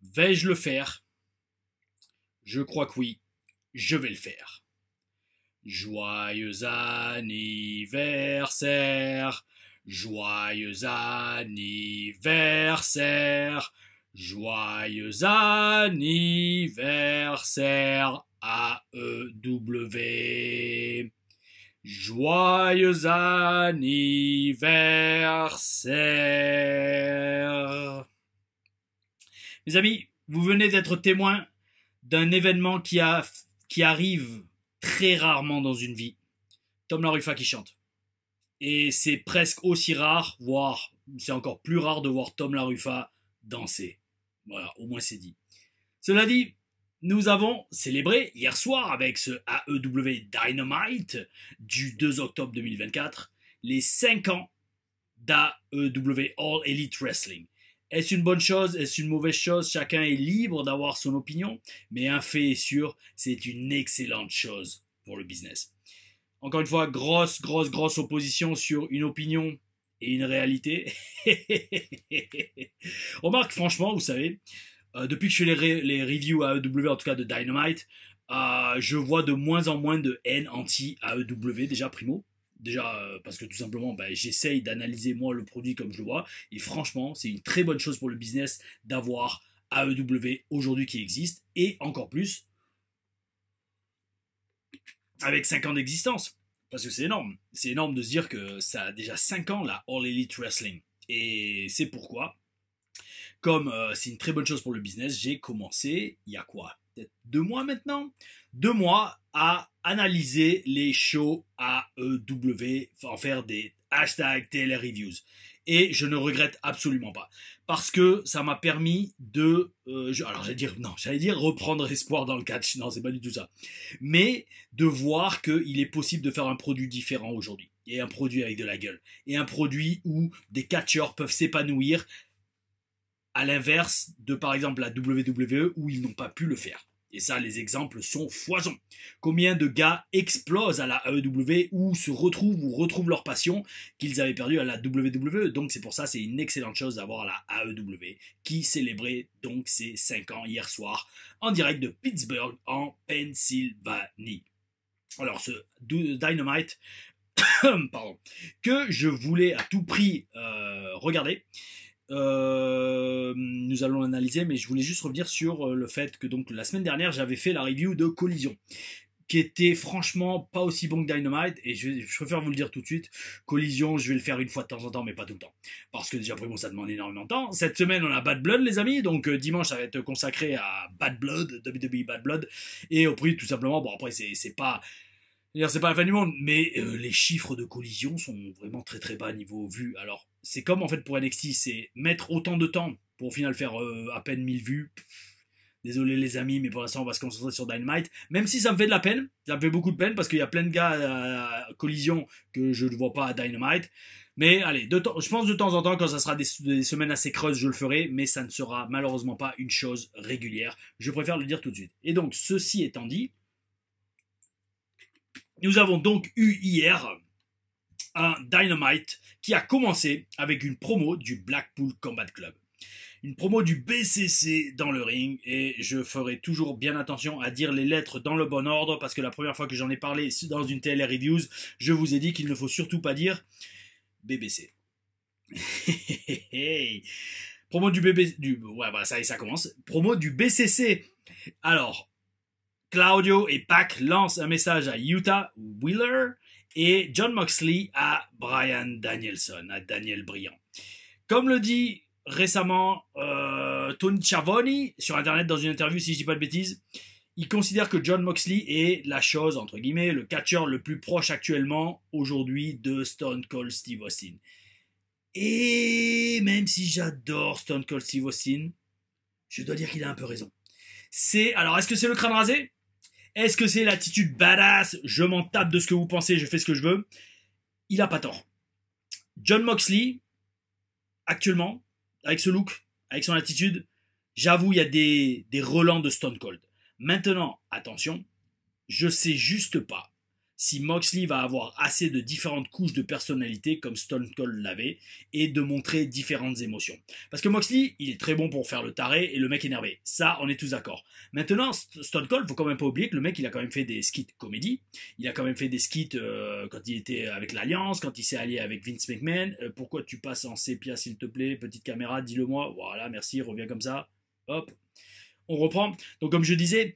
Vais-je le faire? Je crois que oui, je vais le faire. Joyeux anniversaire, joyeux anniversaire, joyeux anniversaire AEW. Joyeux anniversaire. Mes amis, vous venez d'être témoin d'un événement qui arrive très rarement dans une vie. Tom LaRuffa qui chante. Et c'est presque aussi rare, voire c'est encore plus rare de voir Tom LaRuffa danser. Voilà, au moins c'est dit. Cela dit, nous avons célébré hier soir avec ce AEW Dynamite du 2 octobre 2024 les 5 ans d'AEW All Elite Wrestling. Est-ce une bonne chose? Est-ce une mauvaise chose? Chacun est libre d'avoir son opinion, mais un fait est sûr, c'est une excellente chose pour le business. Encore une fois, grosse opposition sur une opinion et une réalité. Remarque, franchement, vous savez, depuis que je fais les reviews AEW, en tout cas de Dynamite, je vois de moins en moins de haine anti-AEW, déjà primo. Déjà, parce que tout simplement, j'essaye d'analyser moi le produit comme je le vois. Et franchement, c'est une très bonne chose pour le business d'avoir AEW aujourd'hui qui existe. Et encore plus, avec 5 ans d'existence. Parce que c'est énorme. C'est énorme de se dire que ça a déjà 5 ans, la All Elite Wrestling. Et c'est pourquoi, comme c'est une très bonne chose pour le business, j'ai commencé, il y a quoi? Peut-être 2 mois maintenant? 2 mois à analyser les shows AEW, en faire des hashtags télé-reviews. Et je ne regrette absolument pas. Parce que ça m'a permis de... j'allais dire reprendre espoir dans le catch. Non, c'est pas du tout ça. Mais de voir qu'il est possible de faire un produit différent aujourd'hui. Et un produit avec de la gueule. Et un produit où des catcheurs peuvent s'épanouir à l'inverse de, par exemple, la WWE où ils n'ont pas pu le faire. Et ça, les exemples sont foison. Combien de gars explosent à la AEW ou retrouvent leur passion qu'ils avaient perdue à la WWE. Donc c'est pour ça, c'est une excellente chose d'avoir la AEW qui célébrait donc ses 5 ans hier soir en direct de Pittsburgh en Pennsylvanie. Alors ce Dynamite, pardon, que je voulais à tout prix regarder. Nous allons l'analyser, mais je voulais juste revenir sur le fait que donc la semaine dernière j'avais fait la review de Collision, qui était franchement pas aussi bon que Dynamite, et je préfère vous le dire tout de suite, Collision je vais le faire une fois de temps en temps, mais pas tout le temps, parce que déjà vraiment ça demande énormément de temps. Cette semaine on a Bad Blood les amis, donc dimanche ça va être consacré à Bad Blood, WWE Bad Blood, et au prix tout simplement, bon après c'est pas la fin du monde, mais les chiffres de Collision sont vraiment très bas niveau vue. Alors, c'est comme en fait pour NXT, c'est mettre autant de temps pour au final faire à peine 1000 vues. Désolé les amis, mais pour l'instant on va se concentrer sur Dynamite. Même si ça me fait de la peine, ça me fait beaucoup de peine parce qu'il y a plein de gars à Collision que je ne vois pas à Dynamite. Mais allez, je pense de temps en temps, quand ça sera des semaines assez creuses, je le ferai, mais ça ne sera malheureusement pas une chose régulière. Je préfère le dire tout de suite. Et donc, ceci étant dit, nous avons donc eu hier un Dynamite qui a commencé avec une promo du Blackpool Combat Club. Une promo du BCC dans le ring, et je ferai toujours bien attention à dire les lettres dans le bon ordre parce que la première fois que j'en ai parlé dans une télé reviews, je vous ai dit qu'il ne faut surtout pas dire BBC. Promo du BBC, ça y est, ça commence. Promo du BCC. Alors, Claudio et Pac lancent un message à Utah Wheeler et John Moxley à Brian Danielson, à Daniel Bryan. Comme le dit récemment Tony Schiavone sur internet dans une interview, si je dis pas de bêtises, il considère que John Moxley est la chose, entre guillemets, le catcheur le plus proche actuellement aujourd'hui de Stone Cold Steve Austin. Et même si j'adore Stone Cold Steve Austin, je dois dire qu'il a un peu raison. Alors, est-ce que c'est le crâne rasé? Est-ce que c'est l'attitude badass? Je m'en tape de ce que vous pensez, je fais ce que je veux. Il a pas tort. John Moxley, actuellement, avec ce look, avec son attitude, j'avoue, il y a des relents de Stone Cold. Maintenant, attention, je sais juste pas si Moxley va avoir assez de différentes couches de personnalité comme Stone Cold l'avait et de montrer différentes émotions. Parce que Moxley, il est très bon pour faire le taré et le mec énervé. Ça, on est tous d'accord. Maintenant, Stone Cold, faut quand même pas oublier que le mec, il a quand même fait des skits comédie. Il a quand même fait des skits quand il était avec l'Alliance, quand il s'est allié avec Vince McMahon. Pourquoi tu passes en sépia, s'il te plaît? Petite caméra, dis-le-moi. Voilà, merci, reviens comme ça. Hop. On reprend. Donc, comme je disais,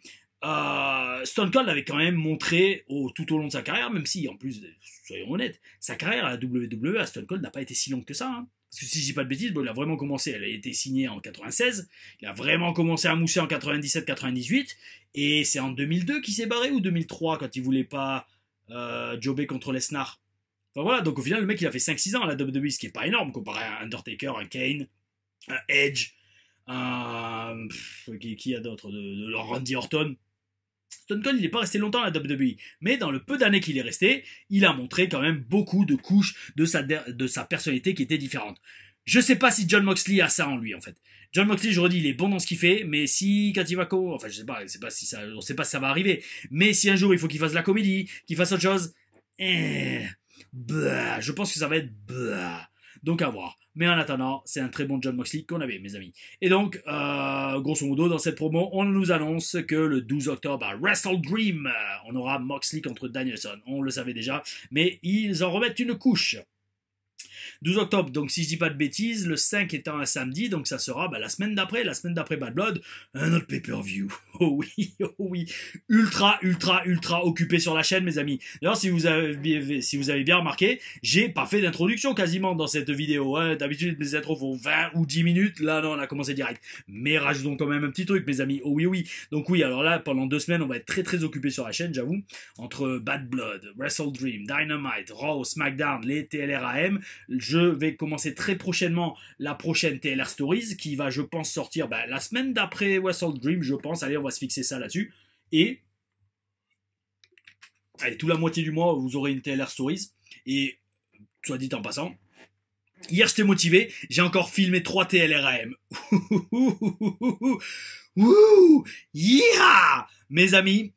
Stone Cold avait quand même montré tout au long de sa carrière, même si, en plus, soyons honnêtes, sa carrière à la WWE, à Stone Cold, n'a pas été si longue que ça. Hein. Parce que si je dis pas de bêtises, bon, il a vraiment commencé, elle a été signée en 96, il a vraiment commencé à mousser en 97-98, et c'est en 2002 qu'il s'est barré, ou 2003, quand il voulait pas jobber contre Lesnar. Enfin voilà, donc au final, le mec, il a fait 5-6 ans à la WWE, ce qui est pas énorme, comparé à un Undertaker, un Kane, un Edge, qui y a d'autres, de Randy Orton. Stone Cold, il n'est pas resté longtemps à la WWE, mais dans le peu d'années qu'il est resté, il a montré quand même beaucoup de couches de sa personnalité qui étaient différentes. Je sais pas si Jon Moxley a ça en lui, en fait. Jon Moxley, je redis, il est bon dans ce qu'il fait, mais si, quand il va enfin, je sais pas si ça, on sait pas si ça va arriver, mais si un jour il faut qu'il fasse de la comédie, qu'il fasse autre chose, je pense que ça va être donc à voir. Mais en attendant, c'est un très bon Jon Moxley qu'on avait, mes amis. Et donc, grosso modo, dans cette promo, on nous annonce que le 12 octobre à Wrestle Dream, on aura Moxley contre Danielson. On le savait déjà, mais ils en remettent une couche. 12 octobre, donc si je dis pas de bêtises, le 5 étant un samedi, donc ça sera la semaine d'après Bad Blood, un autre pay-per-view. Oh oui, ultra occupé sur la chaîne, mes amis. D'ailleurs, si vous avez bien remarqué, j'ai pas fait d'introduction quasiment dans cette vidéo. Hein. D'habitude, mes intros font 20 ou 10 minutes. Là, non, on a commencé direct. Mais rajoutons quand même un petit truc, mes amis. Oh oui. Donc oui, alors là, pendant 2 semaines, on va être très occupé sur la chaîne, j'avoue. Entre Bad Blood, Wrestle Dream, Dynamite, Raw, SmackDown, les TLRAM. Je vais commencer très prochainement la prochaine TLR Stories qui va, je pense, sortir la semaine d'après Wrestle Dream, je pense. Allez, on va se fixer ça là-dessus. Et allez, tout la moitié du mois, vous aurez une TLR Stories. Et, soit dit en passant, hier, j'étais motivé. J'ai encore filmé 3 TLRAM. Yeah! Mes amis.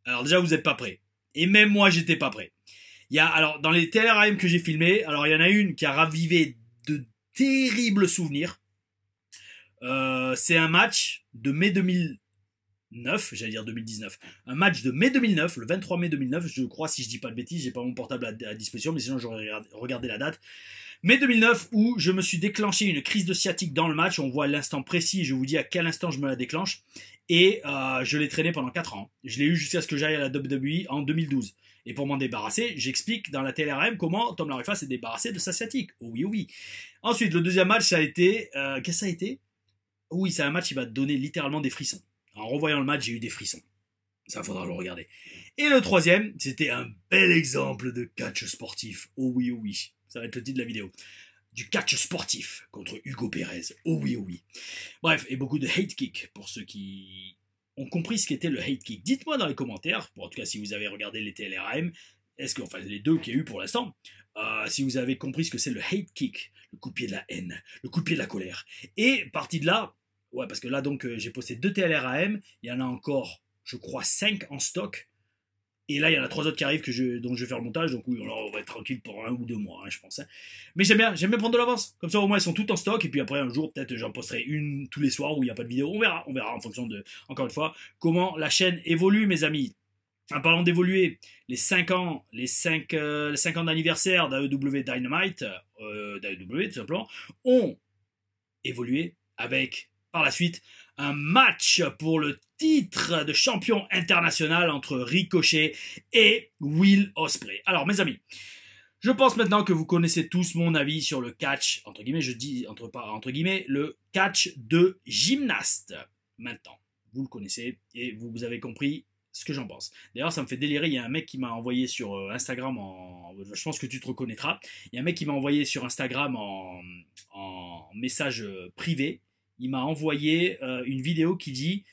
Alors déjà, vous n'êtes pas prêts. Et même moi, j'étais pas prêt. Alors, dans les TLRAM que j'ai filmés, alors il y en a une qui a ravivé de terribles souvenirs. C'est un match de mai 2009, j'allais dire 2019. Un match de mai 2009, le 23 mai 2009, je crois, si je dis pas de bêtises, j'ai pas mon portable à disposition, mais sinon j'aurais regardé la date. Mai 2009, où je me suis déclenché une crise de sciatique dans le match. On voit l'instant précis, je vous dis à quel instant je me la déclenche. Et je l'ai traîné pendant 4 ans. Je l'ai eu jusqu'à ce que j'aille à la WWE en 2012. Et pour m'en débarrasser, j'explique dans la TLRM comment Tom Larifa s'est débarrassé de sa sciatique. Oh oui. Ensuite, le deuxième match, ça a été... qu'est-ce que ça a été? Oui, c'est un match qui va te donner littéralement des frissons. En revoyant le match, j'ai eu des frissons. Ça, faudra le regarder. Et le troisième, c'était un bel exemple de catch sportif. Oh oui. Ça va être le titre de la vidéo. Du catch sportif contre Hugo Pérez. Oh oui. Bref, et beaucoup de hate kick pour ceux qui ont compris ce qu'était le hate kick. Dites-moi dans les commentaires, en tout cas si vous avez regardé les TLRAM, les 2 qu'il y a eu pour l'instant, si vous avez compris ce que c'est le hate kick, le coup de pied de la haine, le coup de pied de la colère. Et parti de là, parce que là donc j'ai posté 2 TLRAM, il y en a encore, je crois, 5 en stock. Et là, il y en a 3 autres qui arrivent dont je vais faire le montage. Donc oui, on va être tranquille pour 1 ou 2 mois, je pense. Hein. Mais j'aime bien prendre de l'avance. Comme ça, au moins, elles sont toutes en stock. Et puis après, un jour, peut-être, j'en posterai une tous les soirs où il n'y a pas de vidéo. On verra en fonction de, encore une fois, comment la chaîne évolue, mes amis. En parlant d'évoluer, les 5 ans d'anniversaire d'AEW Dynamite, d'AEW tout simplement, ont évolué avec, par la suite, un match pour le titre de champion international entre Ricochet et Will Ospreay. Alors, mes amis, je pense maintenant que vous connaissez tous mon avis sur le catch, entre guillemets, je dis entre guillemets, le catch de gymnaste. Maintenant, vous le connaissez et vous avez compris ce que j'en pense. D'ailleurs, ça me fait délirer, il y a un mec qui m'a envoyé sur Instagram, je pense que tu te reconnaîtras, il y a un mec qui m'a envoyé sur Instagram en message privé. Il m'a envoyé une vidéo qui dit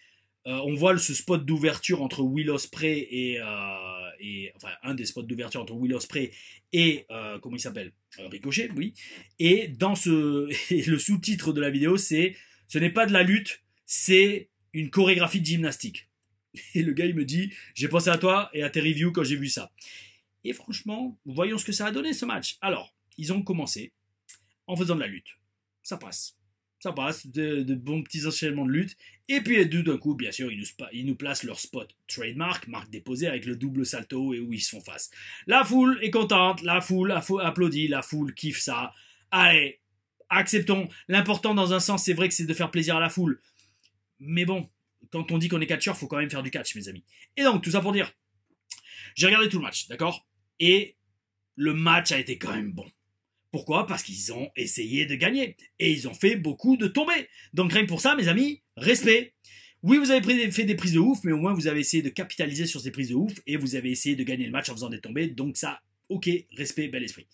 on voit ce spot d'ouverture entre Will Ospreay et un des spots d'ouverture entre Will Ospreay et comment il s'appelle, Ricochet, oui. Et dans le sous-titre de la vidéo, c'est ce n'est pas de la lutte, c'est une chorégraphie de gymnastique. Et le gars, il me dit, j'ai pensé à toi et à tes reviews quand j'ai vu ça. Et franchement, voyons ce que ça a donné ce match. Alors, ils ont commencé en faisant de la lutte. Ça passe. Ça passe, de bons petits enchaînements de lutte. Et puis d'un coup, bien sûr, ils nous placent leur spot trademark, marque déposée avec le double salto et où ils se font face. La foule est contente, la foule applaudit, la foule kiffe ça. Allez, acceptons. L'important dans un sens, c'est vrai que c'est de faire plaisir à la foule. Mais bon, quand on dit qu'on est catcheur, faut quand même faire du catch, mes amis. Et donc, tout ça pour dire, j'ai regardé tout le match, d'accord? Et le match a été quand même bon. Pourquoi? Parce qu'ils ont essayé de gagner. Et ils ont fait beaucoup de tombées. Donc rien que pour ça, mes amis, respect. Oui, vous avez fait des prises de ouf, mais au moins vous avez essayé de capitaliser sur ces prises de ouf et vous avez essayé de gagner le match en faisant des tombées. Donc ça, ok, respect, bel esprit.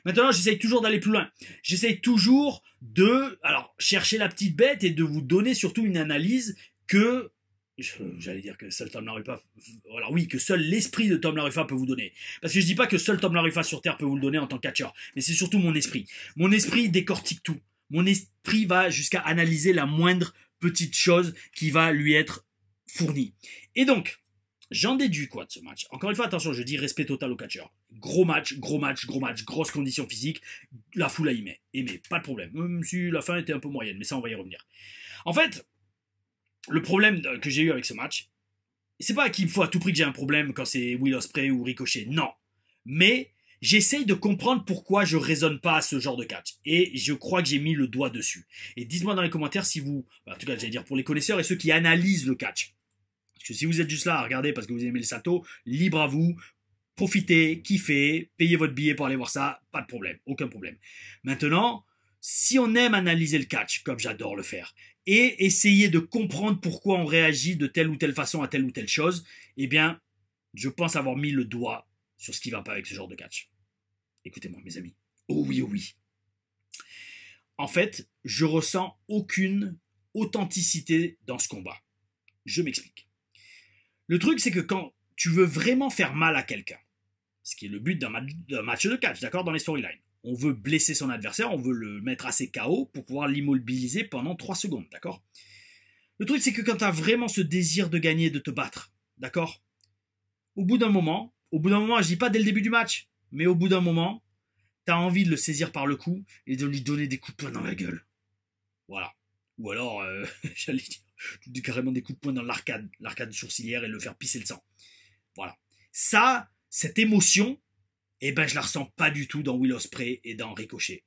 Maintenant, j'essaye toujours d'aller plus loin. J'essaye toujours de chercher la petite bête et de vous donner surtout une analyse que j'allais dire que seul Tom Laruffa, alors oui, que seul l'esprit de Tom Laruffa peut vous donner. Parce que je dis pas que seul Tom Laruffa sur Terre peut vous le donner en tant que catcheur, mais c'est surtout mon esprit. Mon esprit décortique tout. Mon esprit va jusqu'à analyser la moindre petite chose qui va lui être fournie. Et donc, j'en déduis quoi de ce match? Encore une fois, attention, je dis respect total au catcheur. Gros match, grosse condition physique, la foule a aimé, pas de problème. Même si la fin était un peu moyenne, mais ça on va y revenir. En fait, le problème que j'ai eu avec ce match, c'est pas qu'il faut à tout prix que j'ai un problème quand c'est Will Ospreay ou Ricochet, non. Mais j'essaye de comprendre pourquoi je raisonne pas à ce genre de catch. Et je crois que j'ai mis le doigt dessus. Et dites-moi dans les commentaires si vous, en tout cas j'allais dire pour les connaisseurs et ceux qui analysent le catch. Parce que si vous êtes juste là à regarder parce que vous aimez le salto, libre à vous, profitez, kiffez, payez votre billet pour aller voir ça, pas de problème, aucun problème. Maintenant, si on aime analyser le catch, comme j'adore le faire, et essayer de comprendre pourquoi on réagit de telle ou telle façon à telle ou telle chose, eh bien, je pense avoir mis le doigt sur ce qui va pas avec ce genre de catch. Écoutez-moi, mes amis. Oh oui, oh oui. En fait, je ressens aucune authenticité dans ce combat. Je m'explique. Le truc, c'est que quand tu veux vraiment faire mal à quelqu'un, ce qui est le but d'un match de catch, d'accord, dans les storylines, on veut blesser son adversaire, on veut le mettre assez KO pour pouvoir l'immobiliser pendant 3 secondes, d'accord? Le truc, c'est que quand tu as vraiment ce désir de gagner, de te battre, d'accord? Au bout d'un moment, je dis pas dès le début du match, mais au bout d'un moment, tu as envie de le saisir par le cou et de lui donner des coups de poing dans la gueule. Voilà. Ou alors, j'allais dire, tu dis carrément des coups de poing dans l'arcade sourcilière et le faire pisser le sang. Voilà. Ça, cette émotion, eh ben je la ressens pas du tout dans Will Ospreay et dans Ricochet.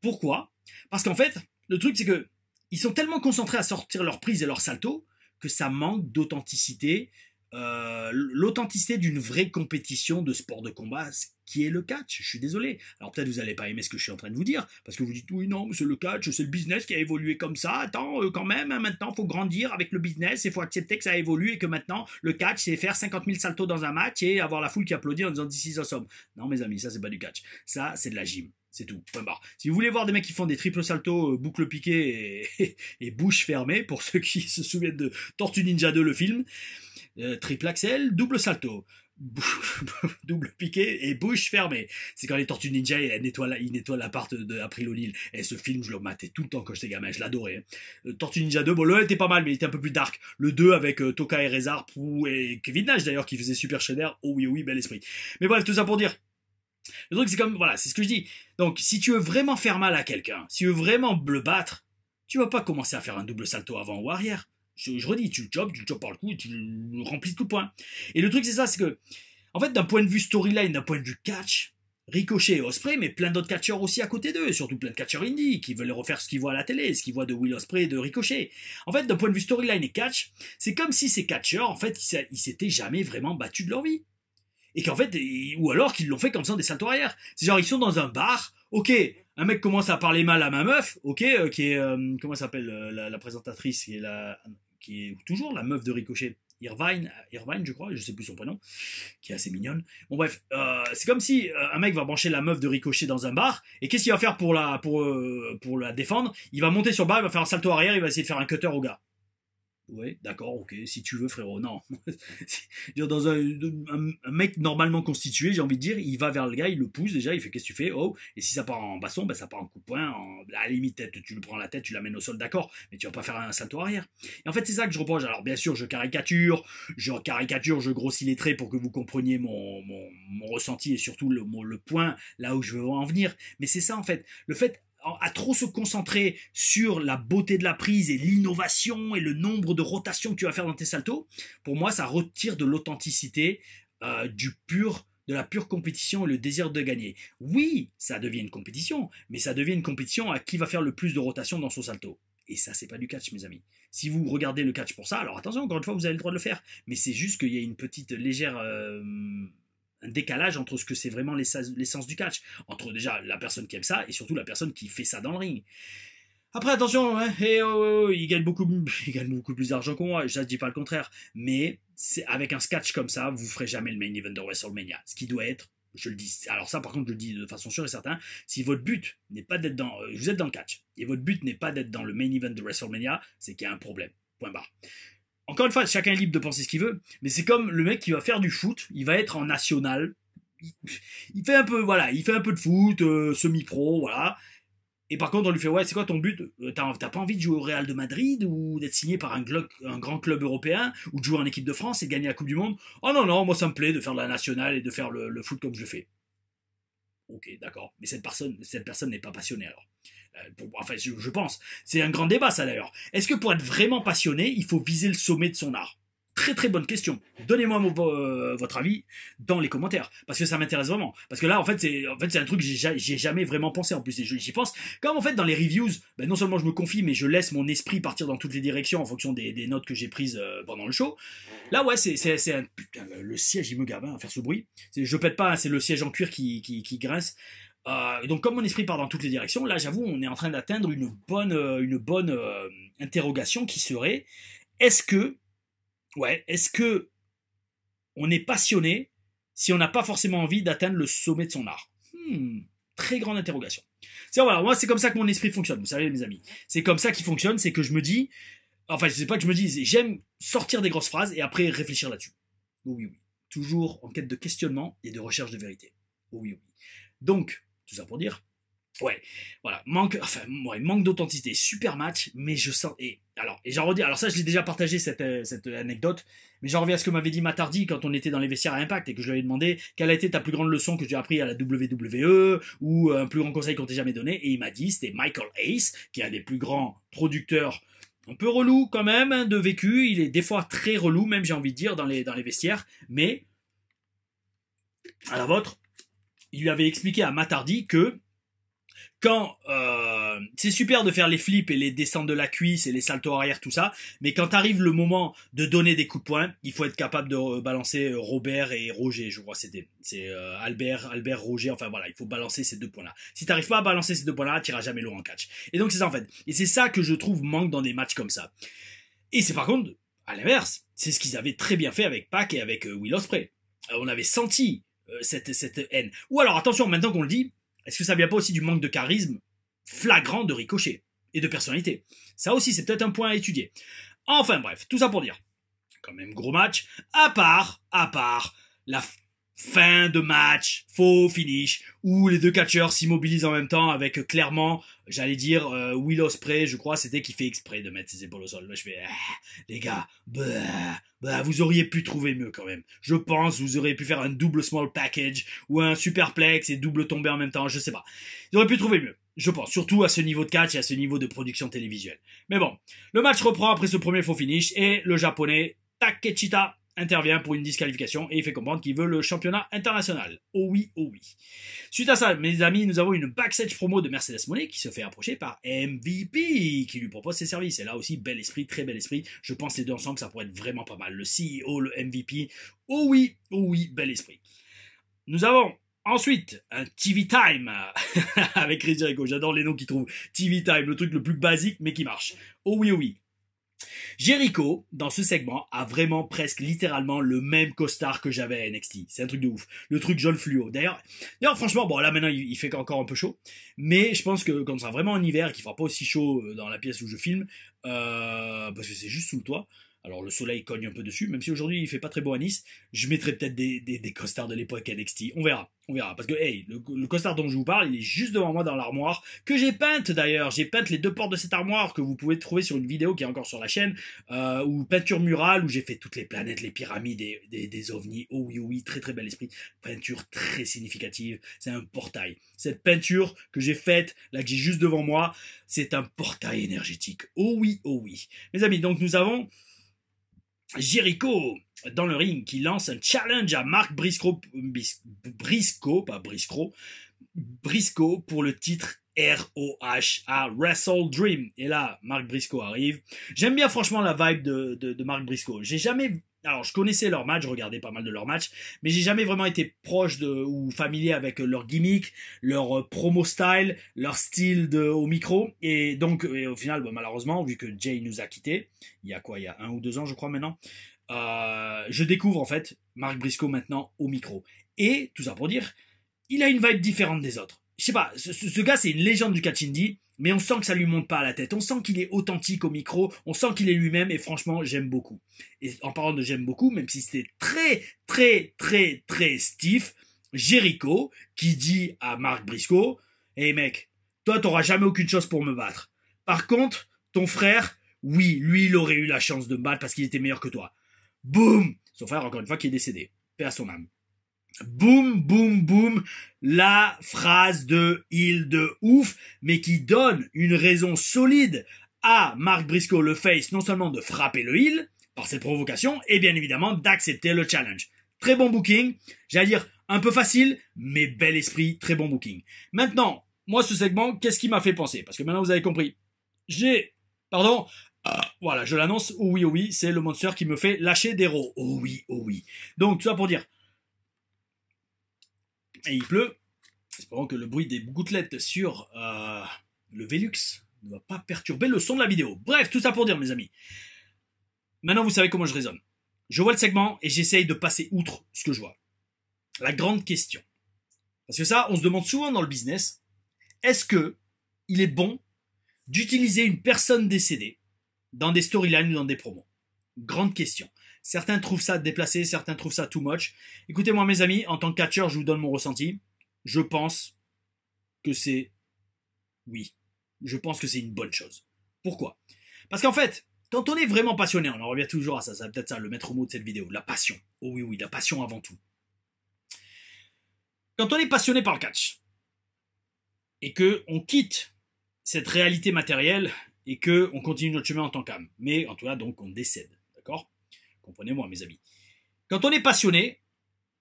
Pourquoi? Parce qu'en fait, le truc c'est que ils sont tellement concentrés à sortir leur prise et leur salto que ça manque d'authenticité, l'authenticité d'une vraie compétition de sport de combat, ce qui est le catch. Je suis désolé. Alors peut-être vous n'allez pas aimer ce que je suis en train de vous dire, parce que vous dites oui non, c'est le catch, c'est le business qui a évolué comme ça. Attends, quand même, hein, maintenant il faut grandir avec le business, il faut accepter que ça a évolué et que maintenant le catch c'est faire 50 000 saltos dans un match et avoir la foule qui applaudit en disant this is awesome. Non mes amis, ça c'est pas du catch, ça c'est de la gym. C'est tout, point barre. Si vous voulez voir des mecs qui font des triple saltos, boucle piquée et bouche fermée, pour ceux qui se souviennent de Tortue Ninja 2, le film, triple axel, double salto, double piqué et bouche fermée. C'est quand les Tortues Ninja ils nettoient l'appart d'April O'Neil. Et ce film, je le matais tout le temps quand j'étais gamin, je l'adorais. Tortue Ninja 2, bon le 1 était pas mal, mais il était un peu plus dark. Le 2 avec Toka et Rezar, et Kevin Nash d'ailleurs qui faisait Super Shredder. Oh oui, oui, bel esprit. Mais bref, tout ça pour dire. Le truc c'est comme, voilà, c'est ce que je dis. Donc si tu veux vraiment faire mal à quelqu'un, si tu veux vraiment le battre, tu vas pas commencer à faire un double salto avant ou arrière. Je redis, tu le chopes par le cou et tu le remplis de coups de poing. Et le truc c'est ça, c'est que, en fait, d'un point de vue storyline, d'un point de vue catch, Ricochet et Ospreay, mais plein d'autres catcheurs aussi à côté d'eux, et surtout plein de catcheurs indie qui veulent refaire ce qu'ils voient à la télé, ce qu'ils voient de Will Ospreay et de Ricochet. En fait, d'un point de vue storyline et catch, c'est comme si ces catcheurs, en fait, ils s'étaient jamais vraiment battus de leur vie. Et qu'en fait, ou alors qu'ils l'ont fait comme ça des saltos arrière. C'est genre, ils sont dans un bar, ok, un mec commence à parler mal à ma meuf, ok, qui est, comment s'appelle la présentatrice, qui est toujours la meuf de Ricochet, Irvine, je crois, je sais plus son prénom, qui est assez mignonne. Bon bref, c'est comme si un mec va brancher la meuf de Ricochet dans un bar, et qu'est-ce qu'il va faire pour la défendre? Il va monter sur le bar, il va faire un salto arrière, il va essayer de faire un cutter au gars. Ouais, d'accord, ok, si tu veux, frérot. Non. Dans un mec normalement constitué, j'ai envie de dire, il va vers le gars, il le pousse déjà, il fait qu'est-ce que tu fais? Oh, et si ça part en baston, ben ça part en coup de poing. À la limite, tu le prends la tête, tu l'amènes au sol, d'accord, mais tu vas pas faire un salto arrière. Et en fait, c'est ça que je reproche. Alors, bien sûr, je grossis les traits pour que vous compreniez mon ressenti et surtout le point là où je veux en venir. Mais c'est ça, en fait. Le fait à trop se concentrer sur la beauté de la prise et l'innovation et le nombre de rotations que tu vas faire dans tes saltos, pour moi, ça retire de l'authenticité de la pure compétition et le désir de gagner. Oui, ça devient une compétition, mais ça devient une compétition à qui va faire le plus de rotations dans son salto. Et ça, c'est pas du catch, mes amis. Si vous regardez le catch pour ça, alors attention, encore une fois, vous avez le droit de le faire. Mais c'est juste qu'il y a une petite légère un décalage entre ce que c'est vraiment l'essence du catch. Entre déjà la personne qui aime ça et surtout la personne qui fait ça dans le ring. Après, attention, hein, il gagne il gagne beaucoup plus d'argent que moi, je ne dis pas le contraire. Mais avec un sketch comme ça, vous ne ferez jamais le main event de WrestleMania. Ce qui doit être, je le dis, alors ça par contre je le dis de façon sûre et certaine, si votre but n'est pas d'être dans, vous êtes dans le catch, et votre but n'est pas d'être dans le main event de WrestleMania, c'est qu'il y a un problème. Point barre. Encore une fois, chacun est libre de penser ce qu'il veut, mais c'est comme le mec qui va faire du foot, il va être en national, il fait un peu, voilà, il fait un peu de foot, semi-pro, voilà. Et par contre, on lui fait, ouais, c'est quoi ton but? T'as pas envie de jouer au Real de Madrid ou d'être signé par un grand club européen ou de jouer en équipe de France et de gagner la Coupe du Monde? Oh non, non, moi ça me plaît de faire de la nationale et de faire le foot comme je le fais. Ok, d'accord. Mais cette personne n'est pas passionnée alors. Enfin, je pense. C'est un grand débat, ça d'ailleurs. Est-ce que pour être vraiment passionné, il faut viser le sommet de son art? Très très bonne question. Donnez-moi votre avis dans les commentaires parce que ça m'intéresse vraiment. Parce que là, en fait, c'est un truc que j'ai jamais vraiment pensé en plus. Et j'y pense. Comme en fait dans les reviews, ben, non seulement je me confie, mais je laisse mon esprit partir dans toutes les directions en fonction des notes que j'ai prises pendant le show. Là, ouais, c'est un putain. Le siège, il me gave hein, à faire ce bruit. Je pète pas, hein, c'est le siège en cuir qui grince. Et donc, comme mon esprit part dans toutes les directions, là, j'avoue, on est en train d'atteindre une bonne interrogation qui serait est-ce que on est passionné si on n'a pas forcément envie d'atteindre le sommet de son art? Très grande interrogation. Voilà, moi, c'est comme ça que mon esprit fonctionne, vous savez, mes amis. C'est comme ça qu'il fonctionne, c'est que je me dis, enfin, je sais pas que je me dis, j'aime sortir des grosses phrases et après réfléchir là-dessus. Oui, oui. Toujours en quête de questionnement et de recherche de vérité. Oui, oui. Donc, tout ça pour dire, ouais, voilà, manque d'authenticité, super match, mais je sens, et j'en redis, alors ça je l'ai déjà partagé cette anecdote, mais j'en reviens à ce que m'avait dit Matardi quand on était dans les vestiaires à Impact et que je lui avais demandé quelle a été ta plus grande leçon que tu as appris à la WWE ou un plus grand conseil qu'on t'ait jamais donné, et il m'a dit c'était Michael Ace, qui est un des plus grands producteurs un peu relou quand même hein, de vécu, il est des fois très relou même j'ai envie de dire dans les vestiaires, mais à la vôtre, il lui avait expliqué à Matardi que quand c'est super de faire les flips et les descentes de la cuisse et les saltos arrière tout ça, mais quand arrive le moment de donner des coups de poing, il faut être capable de balancer Robert et Roger, je crois c'est Albert Roger, enfin voilà, il faut balancer ces deux points là. Si t'arrives pas à balancer ces deux points là, t'iras jamais loin en catch. Et donc c'est ça en fait. Et c'est ça que je trouve manque dans des matchs comme ça. Et c'est par contre à l'inverse, c'est ce qu'ils avaient très bien fait avec Pac et avec Will Ospreay. On avait senti cette haine. Ou alors attention, maintenant qu'on le dit, est-ce que ça vient pas aussi du manque de charisme flagrant de Ricochet et de personnalité? Ça aussi, c'est peut-être un point à étudier. Enfin bref, tout ça pour dire, quand même gros match, à part la fin de match, faux finish, où les deux catcheurs s'immobilisent en même temps avec clairement, j'allais dire, Will Ospreay, je crois, c'était qui fait exprès de mettre ses épaules au sol. Là, je fais, les gars, vous auriez pu trouver mieux quand même. Je pense, vous auriez pu faire un double small package, ou un superplex et double tombé en même temps, je sais pas. Ils auraient pu trouver mieux. Je pense, surtout à ce niveau de catch et à ce niveau de production télévisuelle. Mais bon, le match reprend après ce premier faux finish et le japonais Takechita intervient pour une disqualification et il fait comprendre qu'il veut le championnat international. Oh oui, oh oui. Suite à ça, mes amis, nous avons une backstage promo de Mercedes Moné qui se fait approcher par MVP qui lui propose ses services. Et là aussi, bel esprit, très bel esprit. Je pense les deux ensemble, ça pourrait être vraiment pas mal. Le CEO, le MVP. Oh oui, bel esprit. Nous avons ensuite un TV Time avec Chris Jericho. J'adore les noms qu'ils trouvent. TV Time, le truc le plus basique mais qui marche. Oh oui, oh oui. Jericho, dans ce segment, a vraiment presque littéralement le même costard que j'avais à NXT. C'est un truc de ouf. Le truc jaune fluo. D'ailleurs, franchement, bon, là maintenant, il fait encore un peu chaud. Mais je pense que quand ça sera vraiment en hiver et qu'il fera pas aussi chaud dans la pièce où je filme, parce que c'est juste sous le toit, alors le soleil cogne un peu dessus, même si aujourd'hui il fait pas très beau à Nice, je mettrai peut-être des costards de l'époque NXT. On verra. Parce que, hey, le costard dont je vous parle, il est juste devant moi dans l'armoire, que j'ai peinte d'ailleurs. J'ai peinte les 2 portes de cette armoire, que vous pouvez trouver sur une vidéo qui est encore sur la chaîne, ou peinture murale, où j'ai fait toutes les planètes, les pyramides, des ovnis. Oh oui, oh oui, très très bel esprit. Peinture très significative. C'est un portail. Cette peinture que j'ai faite, là que j'ai juste devant moi, c'est un portail énergétique. Oh oui, oh oui. Mes amis, donc nous avons Jericho dans le ring qui lance un challenge à Mark Briscoe pour le titre ROH à Wrestle Dream. Et là, Mark Briscoe arrive. J'aime bien franchement la vibe de Mark Briscoe. J'ai jamais... Alors, je connaissais leur match, je regardais pas mal de leurs matchs, mais j'ai jamais vraiment été proche ou familier avec leur gimmick, leur promo style, leur style au micro. Et donc, au final, malheureusement, vu que Jay nous a quittés, il y a 1 ou 2 ans, je crois maintenant, je découvre en fait Mark Briscoe maintenant au micro. Et, tout ça pour dire, il a une vibe différente des autres. Je sais pas, ce gars c'est une légende du catch indie, mais on sent que ça lui monte pas à la tête. On sent qu'il est authentique au micro, on sent qu'il est lui-même, et franchement, j'aime beaucoup. Et en parlant de j'aime beaucoup, même si c'était très, très, très, très stiff, Jericho, qui dit à Mark Briscoe, hey mec, toi t'auras jamais aucune chose pour me battre. Par contre, ton frère, oui, lui il aurait eu la chance de me battre parce qu'il était meilleur que toi. Boum! Son frère, encore une fois, qui est décédé. Paix à son âme. Boum, boum, boum, la phrase de heel de ouf, mais qui donne une raison solide à Mark Briscoe, le face, non seulement de frapper le heel par cette provocation, et bien évidemment d'accepter le challenge. Très bon booking, j'allais dire un peu facile, mais bel esprit, très bon booking. Maintenant, moi ce segment, qu'est-ce qui m'a fait penser? Parce que maintenant vous avez compris. Voilà, je l'annonce, oh oui, c'est le monster qui me fait lâcher des rots. Oh oui. Donc, tout ça pour dire, et il pleut. Espérons que le bruit des gouttelettes sur le Velux ne va pas perturber le son de la vidéo. Bref, tout ça pour dire, mes amis. Maintenant, vous savez comment je raisonne. Je vois le segment et j'essaye de passer outre ce que je vois. La grande question. Parce que ça, on se demande souvent dans le business, est-ce que il est bon d'utiliser une personne décédée dans des storylines ou dans des promos? Grande question. Certains trouvent ça déplacé, certains trouvent ça too much. Écoutez-moi mes amis, en tant que catcheur, je vous donne mon ressenti. Je pense que c'est... Oui. Je pense que c'est une bonne chose. Pourquoi? Parce qu'en fait, quand on est vraiment passionné, on en revient toujours à ça, c'est peut-être ça le maître mot de cette vidéo, la passion. Oh oui, la passion avant tout. Quand on est passionné par le catch, et qu'on quitte cette réalité matérielle, et qu'on continue notre chemin en tant qu'âme, mais en tout cas, donc, on décède. D'accord? Comprenez-moi, mes amis. Quand on est passionné,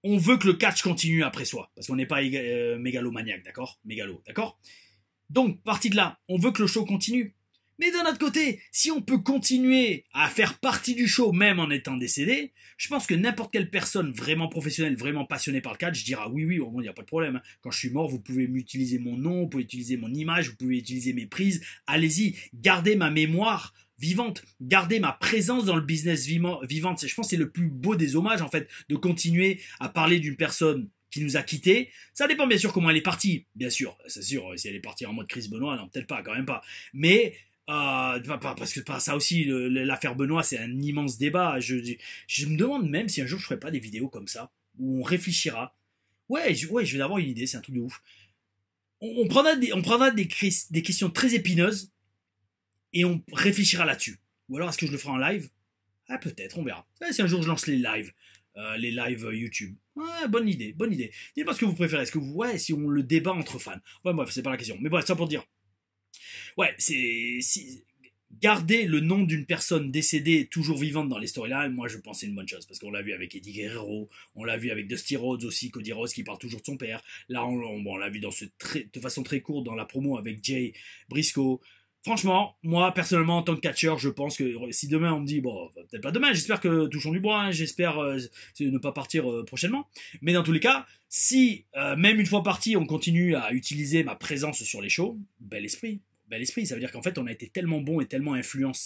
on veut que le catch continue après soi, parce qu'on n'est pas mégalomaniaque, d'accord? D'accord? Donc, partie de là, on veut que le show continue. Mais d'un autre côté, si on peut continuer à faire partie du show même en étant décédé, je pense que n'importe quelle personne vraiment professionnelle, vraiment passionnée par le catch dira oui, au moins il n'y a pas de problème. Quand je suis mort, vous pouvez m'utiliser mon nom, vous pouvez utiliser mon image, vous pouvez utiliser mes prises. Allez-y, gardez ma mémoire vivante, gardez ma présence dans le business vivante. Je pense que c'est le plus beau des hommages en fait, de continuer à parler d'une personne qui nous a quittés. Ça dépend bien sûr comment elle est partie, bien sûr, c'est sûr, si elle est partie en mode Chris Benoit, non peut-être pas, quand même pas. Mais parce que ça aussi, l'affaire Benoît, c'est un immense débat. Je me demande même si un jour je ferai pas des vidéos comme ça, où on réfléchira. Ouais, je vais avoir une idée, c'est un truc de ouf. On prendra des questions très épineuses, et on réfléchira là-dessus. Ou alors est-ce que je le ferai en live? Ah peut-être, on verra. Si un jour je lance les lives YouTube. Ouais, bonne idée. Dites-moi ce que vous préférez. Est-ce que si on le débat entre fans. Ouais, bref, c'est pas la question. Mais bref, ça pour dire. Ouais, garder le nom d'une personne décédée toujours vivante dans les storylines, moi je pense c'est une bonne chose, parce qu'on l'a vu avec Eddie Guerrero, on l'a vu avec Dusty Rhodes aussi, Cody Rhodes qui parle toujours de son père, là on l'a vu de façon très courte dans la promo avec Jay Briscoe. Franchement, moi personnellement en tant que catcheur, je pense que si demain on me dit, bon peut-être pas demain, j'espère que touchons du bois, hein, j'espère ne pas partir prochainement, mais dans tous les cas, si même une fois parti on continue à utiliser ma présence sur les shows, bel esprit, ça veut dire qu'en fait on a été tellement bon et tellement influencé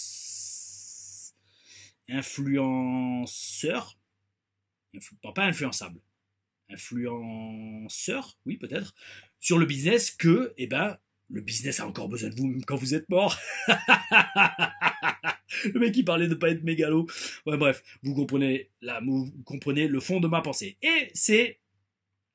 influenceur, pas influençable, influenceur, oui peut-être, sur le business que, eh ben, le business a encore besoin de vous même quand vous êtes mort. Le mec qui parlait de pas être mégalo. Ouais, bref, vous comprenez le fond de ma pensée. Et c'est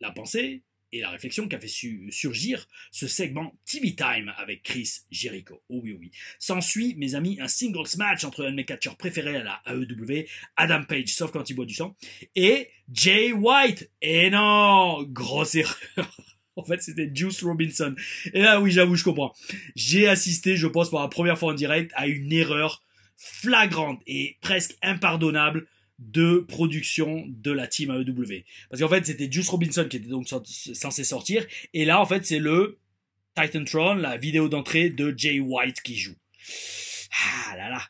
la pensée et la réflexion qui a fait surgir ce segment TV Time avec Chris Jericho. Oh oui, oh oui. S'ensuit, mes amis, un singles match entre un de mes catcheurs préférés à la AEW, Adam Page, sauf quand il boit du sang, et Jay White. Et non, grosse erreur. En fait, c'était Juice Robinson. Et là, oui, j'avoue, je comprends. J'ai assisté, je pense, pour la première fois en direct, à une erreur flagrante et presque impardonnable de production de la team AEW. Parce qu'en fait, c'était Juice Robinson qui était donc censé sortir. Et là, en fait, c'est le Titantron, la vidéo d'entrée de Jay White qui joue. Ah là là.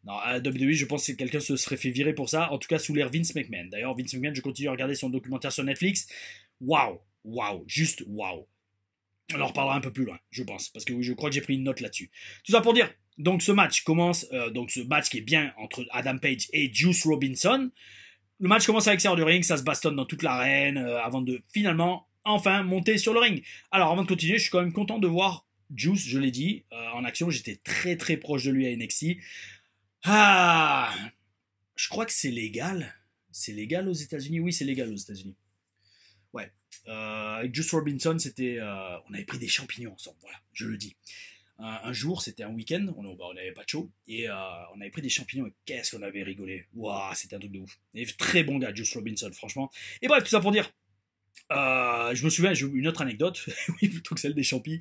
Non, à WWE, je pense que quelqu'un se serait fait virer pour ça. En tout cas, sous l'ère Vince McMahon. D'ailleurs, Vince McMahon, je continue à regarder son documentaire sur Netflix. Waouh. Waouh, juste waouh. On en reparlera un peu plus loin, je pense, parce que oui, je crois que j'ai pris une note là-dessus. Tout ça pour dire, donc ce match commence, donc ce match qui est bien entre Adam Page et Juice Robinson. Le match commence à l'extérieur du ring, ça se bastonne dans toute l'arène, avant de finalement, enfin, monter sur le ring. Alors, avant de continuer, je suis quand même content de voir Juice, je l'ai dit, en action. J'étais très très proche de lui à NXT. Ah, je crois que c'est légal. C'est légal aux États-Unis. Oui, c'est légal aux États-Unis. Ouais. Avec Juice Robinson, c'était, on avait pris des champignons ensemble, voilà, je le dis. Un jour, c'était un week-end, on n'avait pas de show, et on avait pris des champignons, et qu'est-ce qu'on avait rigolé. Waouh, c'était un truc de ouf. Et très bon gars, Juice Robinson, franchement. Et bref, tout ça pour dire, je me souviens, j'ai une autre anecdote, oui, plutôt que celle des champis.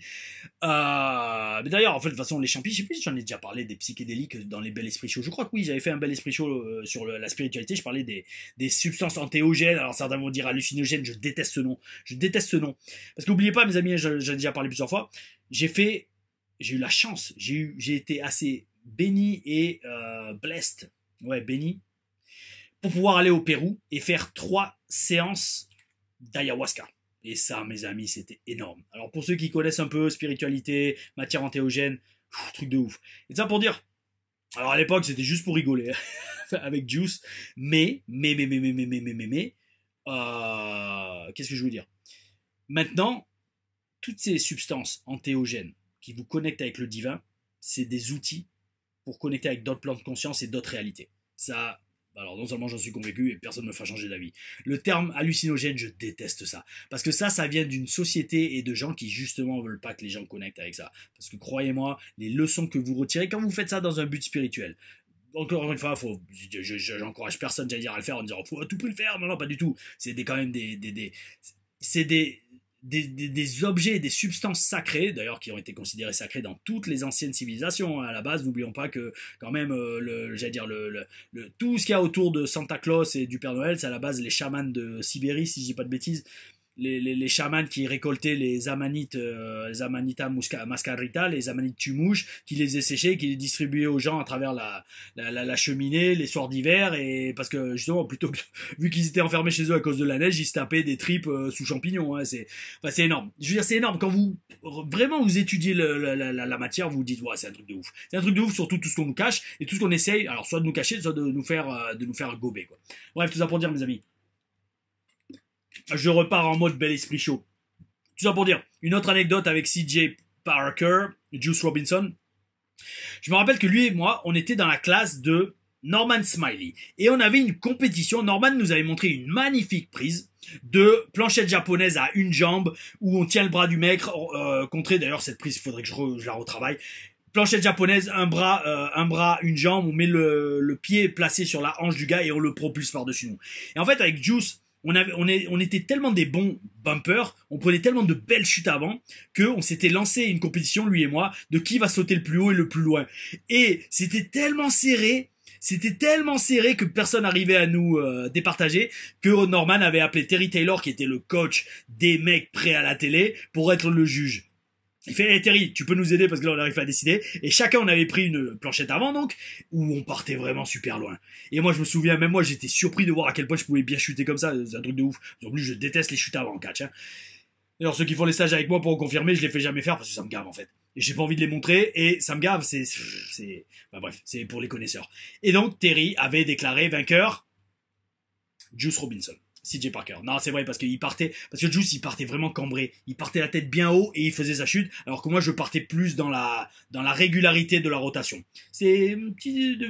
Mais d'ailleurs, en fait, de toute façon, les champis, je sais plus si j'en ai déjà parlé des psychédéliques dans les Bel Esprit Show. Je crois que oui, j'avais fait un Bel Esprit Show sur la spiritualité. Je parlais des substances antéogènes. Alors certains vont dire hallucinogènes. Je déteste ce nom. Je déteste ce nom. Parce qu'oubliez pas, mes amis, j'en ai déjà parlé plusieurs fois. J'ai eu la chance. J'ai été assez béni et blessed. Ouais, béni. Pour pouvoir aller au Pérou et faire 3 séances d'ayahuasca. Et ça, mes amis, c'était énorme. Alors pour ceux qui connaissent un peu spiritualité, matière antéogène, truc de ouf. Et ça pour dire, alors à l'époque c'était juste pour rigoler avec Juice, mais, qu'est-ce que je veux dire? Maintenant, toutes ces substances antéogènes qui vous connectent avec le divin, c'est des outils pour connecter avec d'autres plans de conscience et d'autres réalités. Ça, alors non seulement j'en suis convaincu et personne ne me fera changer d'avis. Le terme hallucinogène, je déteste ça. Parce que ça vient d'une société et de gens qui justement veulent pas que les gens connectent avec ça. Parce que croyez-moi, les leçons que vous retirez quand vous faites ça dans un but spirituel, encore une fois, j'encourage personne, j'allais dire, à le faire en disant faut à tout prix le faire. Non, pas du tout. C'est quand même c'est des objets, des substances sacrées, d'ailleurs qui ont été considérées sacrées dans toutes les anciennes civilisations. À la base, n'oublions pas que quand même, tout ce qu'il y a autour de Santa Claus et du Père Noël, c'est à la base les chamans de Sibérie, si je dis pas de bêtises. Les chamans qui récoltaient les amanites, les amanita mascarita, les amanites tumouches, qui les séchaient, qui les distribuaient aux gens à travers la cheminée les soirs d'hiver, et parce que justement, plutôt que, vu qu'ils étaient enfermés chez eux à cause de la neige, ils se tapaient des tripes sous champignons. Hein, c'est énorme. Je veux dire, c'est énorme. Quand vous vraiment vous étudiez la matière, vous vous dites ouais, c'est un truc de ouf. C'est un truc de ouf, surtout tout ce qu'on nous cache et tout ce qu'on essaye, alors soit de nous cacher, soit de nous faire gober, quoi. Bref, tout ça pour dire, mes amis. Je repars en mode bel esprit chaud. Tout ça pour dire, une autre anecdote avec CJ Parker, Juice Robinson. Je me rappelle que lui et moi, on était dans la classe de Norman Smiley. Et on avait une compétition. Norman nous avait montré une magnifique prise de planchette japonaise à une jambe, où on tient le bras du mec, contré. D'ailleurs, cette prise, il faudrait que je la retravaille. Planchette japonaise, un bras, une jambe, on met le pied placé sur la hanche du gars et on le propulse par-dessus nous. Et en fait, avec Juice, on était tellement des bons bumpers, on prenait tellement de belles chutes avant, qu'on s'était lancé une compétition, lui et moi, de qui va sauter le plus haut et le plus loin. Et c'était tellement serré que personne n'arrivait à nous départager, que Norman avait appelé Terry Taylor, qui était le coach des mecs prêts à la télé, pour être le juge. Il fait hey Terry, tu peux nous aider parce que là on arrive à décider. Et chacun on avait pris une planchette avant donc, où on partait vraiment super loin. Et moi je me souviens, même moi j'étais surpris de voir à quel point je pouvais bien chuter comme ça, c'est un truc de ouf. En plus je déteste les chutes avant en catch. Hein. Alors ceux qui font les stages avec moi pourront confirmer, je les fais jamais faire parce que ça me gave en fait. J'ai pas envie de les montrer et ça me gave. Bah bref, c'est pour les connaisseurs. Et donc Terry avait déclaré vainqueur Juice Robinson. CJ Parker. Non, c'est vrai, parce que Juice, il partait vraiment cambré. Il partait la tête bien haut et il faisait sa chute, alors que moi, je partais plus dans la régularité de la rotation. C'est une petite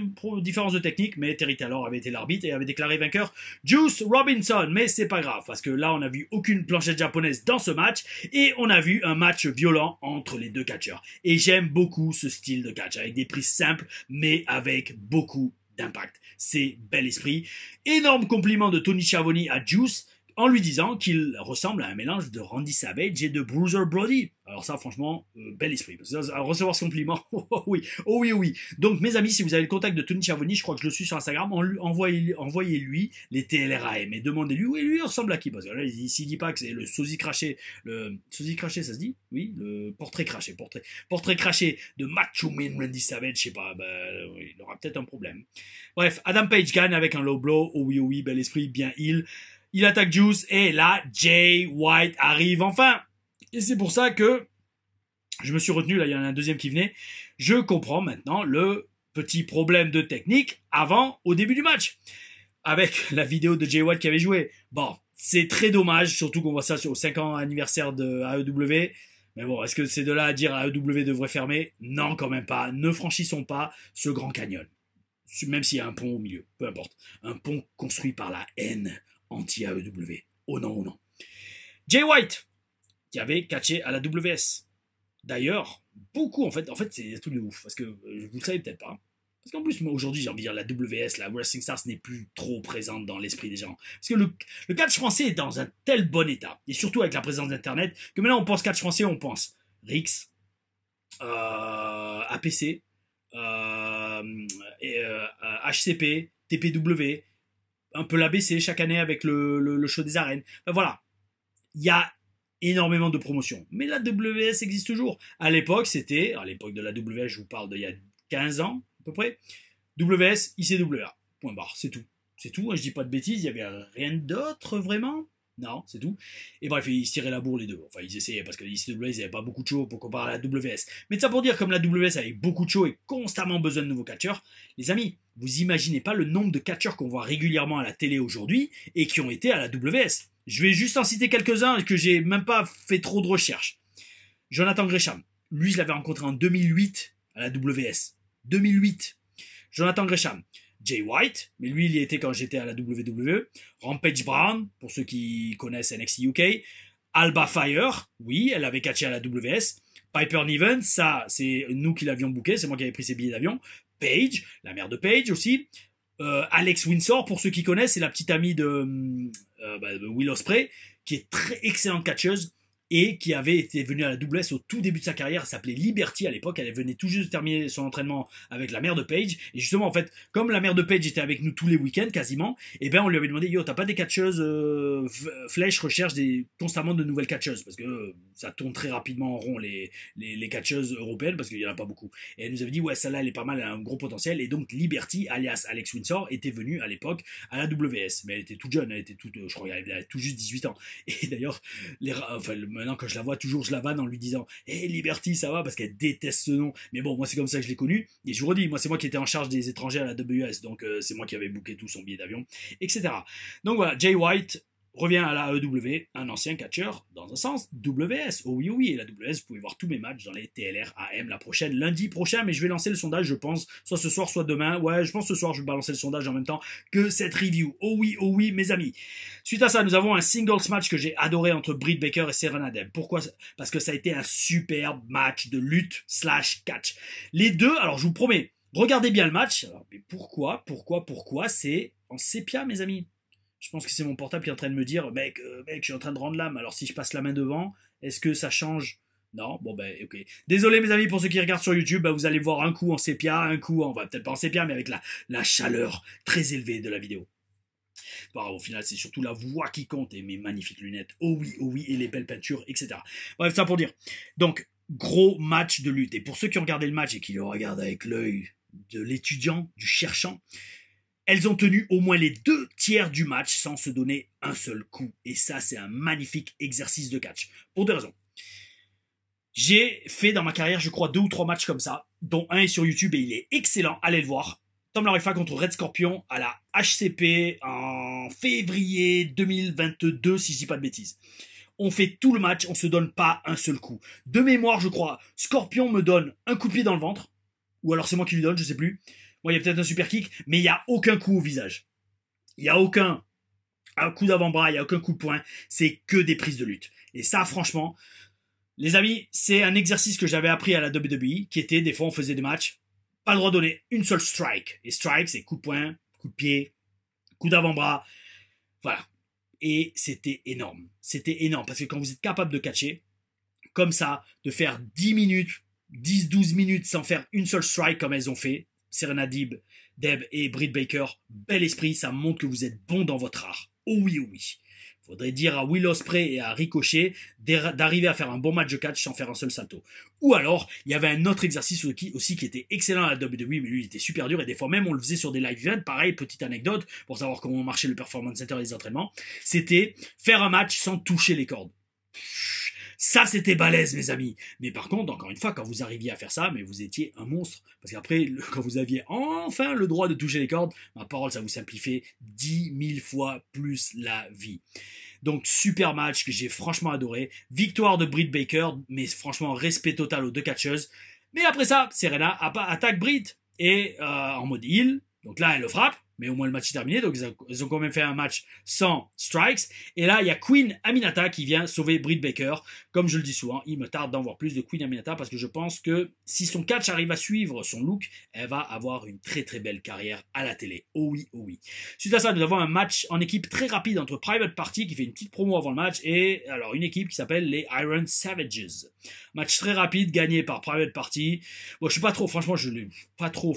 différence de technique, mais Terry Taylor avait été l'arbitre et avait déclaré vainqueur Juice Robinson. Mais c'est pas grave, parce que là, on a vu aucune planchette japonaise dans ce match et on a vu un match violent entre les deux catcheurs. Et j'aime beaucoup ce style de catch, avec des prises simples, mais avec beaucoup d'impact. C'est bel esprit. Énorme compliment de Tony Schiavone à Juice en lui disant qu'il ressemble à un mélange de Randy Savage et de Bruiser Brody. Alors ça, franchement, bel esprit. Parce que à recevoir ce compliment, oh oui, oh oui, oh oui. Donc, mes amis, si vous avez le contact de Tony Schiavone, je crois que je le suis sur Instagram, envoyez-lui les TLRAM et demandez-lui où lui ressemble à qui. Parce que là, s'il dit pas que c'est le sosie craché, ça se dit? Oui, le portrait craché de Macho Man Randy Savage, je sais pas, il aura peut-être un problème. Bref, Adam Page gagne avec un low blow, oh oui, bel esprit, bien heal. Il attaque Juice et là, Jay White arrive enfin. Et c'est pour ça que je me suis retenu, là il y en a un deuxième qui venait. Je comprends maintenant le petit problème de technique au début du match. Avec la vidéo de Jay White qui avait joué. Bon, c'est très dommage, surtout qu'on voit ça au 5 ans anniversaire de AEW. Mais bon, est-ce que c'est de là à dire AEW devrait fermer? Non, quand même pas. Ne franchissons pas ce grand canyon. Même s'il y a un pont au milieu, peu importe. Un pont construit par la haine anti-AEW. Oh non, oh non. Jay White, qui avait catché à la WS. D'ailleurs, beaucoup, en fait c'est tout de ouf, parce que vous le savez peut-être pas. Parce qu'en plus, moi, aujourd'hui, j'ai envie de dire la WS, la Wrestling Stars n'est plus trop présente dans l'esprit des gens. Parce que le catch français est dans un tel bon état, et surtout avec la présence d'Internet, que maintenant on pense catch français, on pense Rix, APC, HCP, TPW, un peu l'ABC chaque année avec le show des arènes. Enfin, voilà, il y a énormément de promotions. Mais la WS existe toujours. À l'époque de la WS, je vous parle d'il y a 15 ans, à peu près, WS, ICWA, point barre, c'est tout. C'est tout, je dis pas de bêtises, il n'y avait rien d'autre vraiment. Non, c'est tout. Et bref, ils se tiraient la bourre les deux. Enfin, ils essayaient parce que les ICWA, ils n'avaient pas beaucoup de show pour comparer à la WS. Mais ça pour dire, comme la WS avait beaucoup de show et constamment besoin de nouveaux catcheurs, les amis, vous imaginez pas le nombre de catcheurs qu'on voit régulièrement à la télé aujourd'hui et qui ont été à la WS. Je vais juste en citer quelques-uns et que j'ai même pas fait trop de recherches. Jonathan Gresham, lui je l'avais rencontré en 2008 à la WS. 2008. Jonathan Gresham. Jay White, mais lui il y était quand j'étais à la WWE. Rampage Brown, pour ceux qui connaissent NXT UK. Alba Fire, oui, elle avait catché à la WS. Piper Niven, ça c'est nous qui l'avions booké, c'est moi qui avais pris ses billets d'avion. Paige, la mère de Paige aussi. Alex Windsor, pour ceux qui connaissent, c'est la petite amie de Will Ospreay, qui est très excellente catcheuse et qui avait été venue à la WS au tout début de sa carrière. Elle s'appelait Liberty à l'époque. Elle venait tout juste de terminer son entraînement avec la mère de Paige. Et justement, en fait, comme la mère de Paige était avec nous tous les week-ends quasiment, et ben on lui avait demandé, yo, t'as pas des catcheuses Flèche recherche constamment de nouvelles catcheuses, parce que ça tourne très rapidement en rond les catcheuses européennes, parce qu'il y en a pas beaucoup. Et elle nous avait dit, ouais, celle-là elle est pas mal, elle a un gros potentiel. Et donc Liberty, alias Alex Windsor, était venue à l'époque à la WS. Mais elle était toute jeune, je crois qu'elle avait tout juste 18 ans. Et d'ailleurs, maintenant quand je la vois, toujours je la vanne en lui disant hey Liberty, ça va, parce qu'elle déteste ce nom. Mais bon, moi c'est comme ça que je l'ai connu. Et je vous redis, moi c'est moi qui étais en charge des étrangers à la WS, donc c'est moi qui avais booké tout son billet d'avion, etc. Donc voilà, Jay White revient à la AEW, un ancien catcheur dans un sens WS. Oh oui, et la WS, vous pouvez voir tous mes matchs dans les TLR AM lundi prochain, mais je vais lancer le sondage, je pense, soit ce soir, soit demain. Ouais, je pense ce soir, je vais balancer le sondage en même temps que cette review. Oh oui, mes amis. Suite à ça, nous avons un singles match que j'ai adoré entre Britt Baker et Serena Deeb. Pourquoi? Parce que ça a été un superbe match de lutte / catch. Les deux, alors je vous promets, regardez bien le match. Alors, mais pourquoi? C'est en sépia, mes amis. Je pense que c'est mon portable qui est en train de me dire mec, je suis en train de rendre l'âme, alors si je passe la main devant, est-ce que ça change? Non, bon ok. Désolé mes amis, pour ceux qui regardent sur YouTube, vous allez voir un coup en sépia, un coup peut-être pas en sépia, mais avec la chaleur très élevée de la vidéo. Bon, au final, c'est surtout la voix qui compte et mes magnifiques lunettes. Oh oui, et les belles peintures, etc. Bref, ça pour dire. Donc, gros match de lutte. Et pour ceux qui ont regardé le match et qui le regardent avec l'œil de l'étudiant, du cherchant, elles ont tenu au moins les 2/3 du match sans se donner un seul coup. Et ça, c'est un magnifique exercice de catch. Pour deux raisons. J'ai fait dans ma carrière, je crois, 2 ou 3 matchs comme ça, dont un est sur YouTube et il est excellent, allez le voir. Tom Larifa contre Red Scorpion à la HCP en février 2022, si je dis pas de bêtises. On fait tout le match, on se donne pas un seul coup. De mémoire, je crois, Scorpion me donne un coup de pied dans le ventre, ou alors c'est moi qui lui donne, je sais plus. Moi, il y a peut-être un super kick, mais il y a aucun coup au visage. Il y a aucun coup d'avant-bras, il y a aucun coup de poing, c'est que des prises de lutte. Et ça, franchement, les amis, c'est un exercice que j'avais appris à la WWE, qui était, des fois, on faisait des matchs, pas le droit de donner une seule strike. Et strike, c'est coup de poing, coup de pied, coup d'avant-bras, voilà. Et c'était énorme. C'était énorme, parce que quand vous êtes capable de catcher, comme ça, de faire 10 minutes, 10-12 minutes sans faire une seule strike comme elles ont fait, Serena Deb et Britt Baker, bel esprit, ça montre que vous êtes bon dans votre art. Oh oui, oh oui. Faudrait dire à Will Ospreay et à Ricochet d'arriver à faire un bon match de catch sans faire un seul salto. Ou alors, il y avait un autre exercice aussi qui était excellent à la WWE, mais lui il était super dur et des fois même on le faisait sur des live events. Pareil, petite anecdote pour savoir comment marchait le Performance Center et les entraînements, c'était faire un match sans toucher les cordes. Ça, c'était balèze, mes amis. Mais par contre, encore une fois, quand vous arriviez à faire ça, mais vous étiez un monstre. Parce qu'après, quand vous aviez enfin le droit de toucher les cordes, ma parole, ça vous simplifiait 10 000 fois plus la vie. Donc, super match que j'ai franchement adoré. Victoire de Britt Baker, mais franchement, respect total aux deux catcheuses. Mais après ça, Serena attaque Britt et en mode heal. Donc là, elle le frappe. Mais au moins le match est terminé, donc ils ont quand même fait un match sans strikes. Et là, il y a Queen Aminata qui vient sauver Britt Baker. Comme je le dis souvent, il me tarde d'en voir plus de Queen Aminata parce que je pense que si son catch arrive à suivre son look, elle va avoir une très très belle carrière à la télé. Oh oui, oh oui. Suite à ça, nous avons un match en équipe très rapide entre Private Party qui fait une petite promo avant le match et alors une équipe qui s'appelle les Iron Savages. Match très rapide gagné par Private Party. Bon, je suis pas trop, franchement, je l'ai pas trop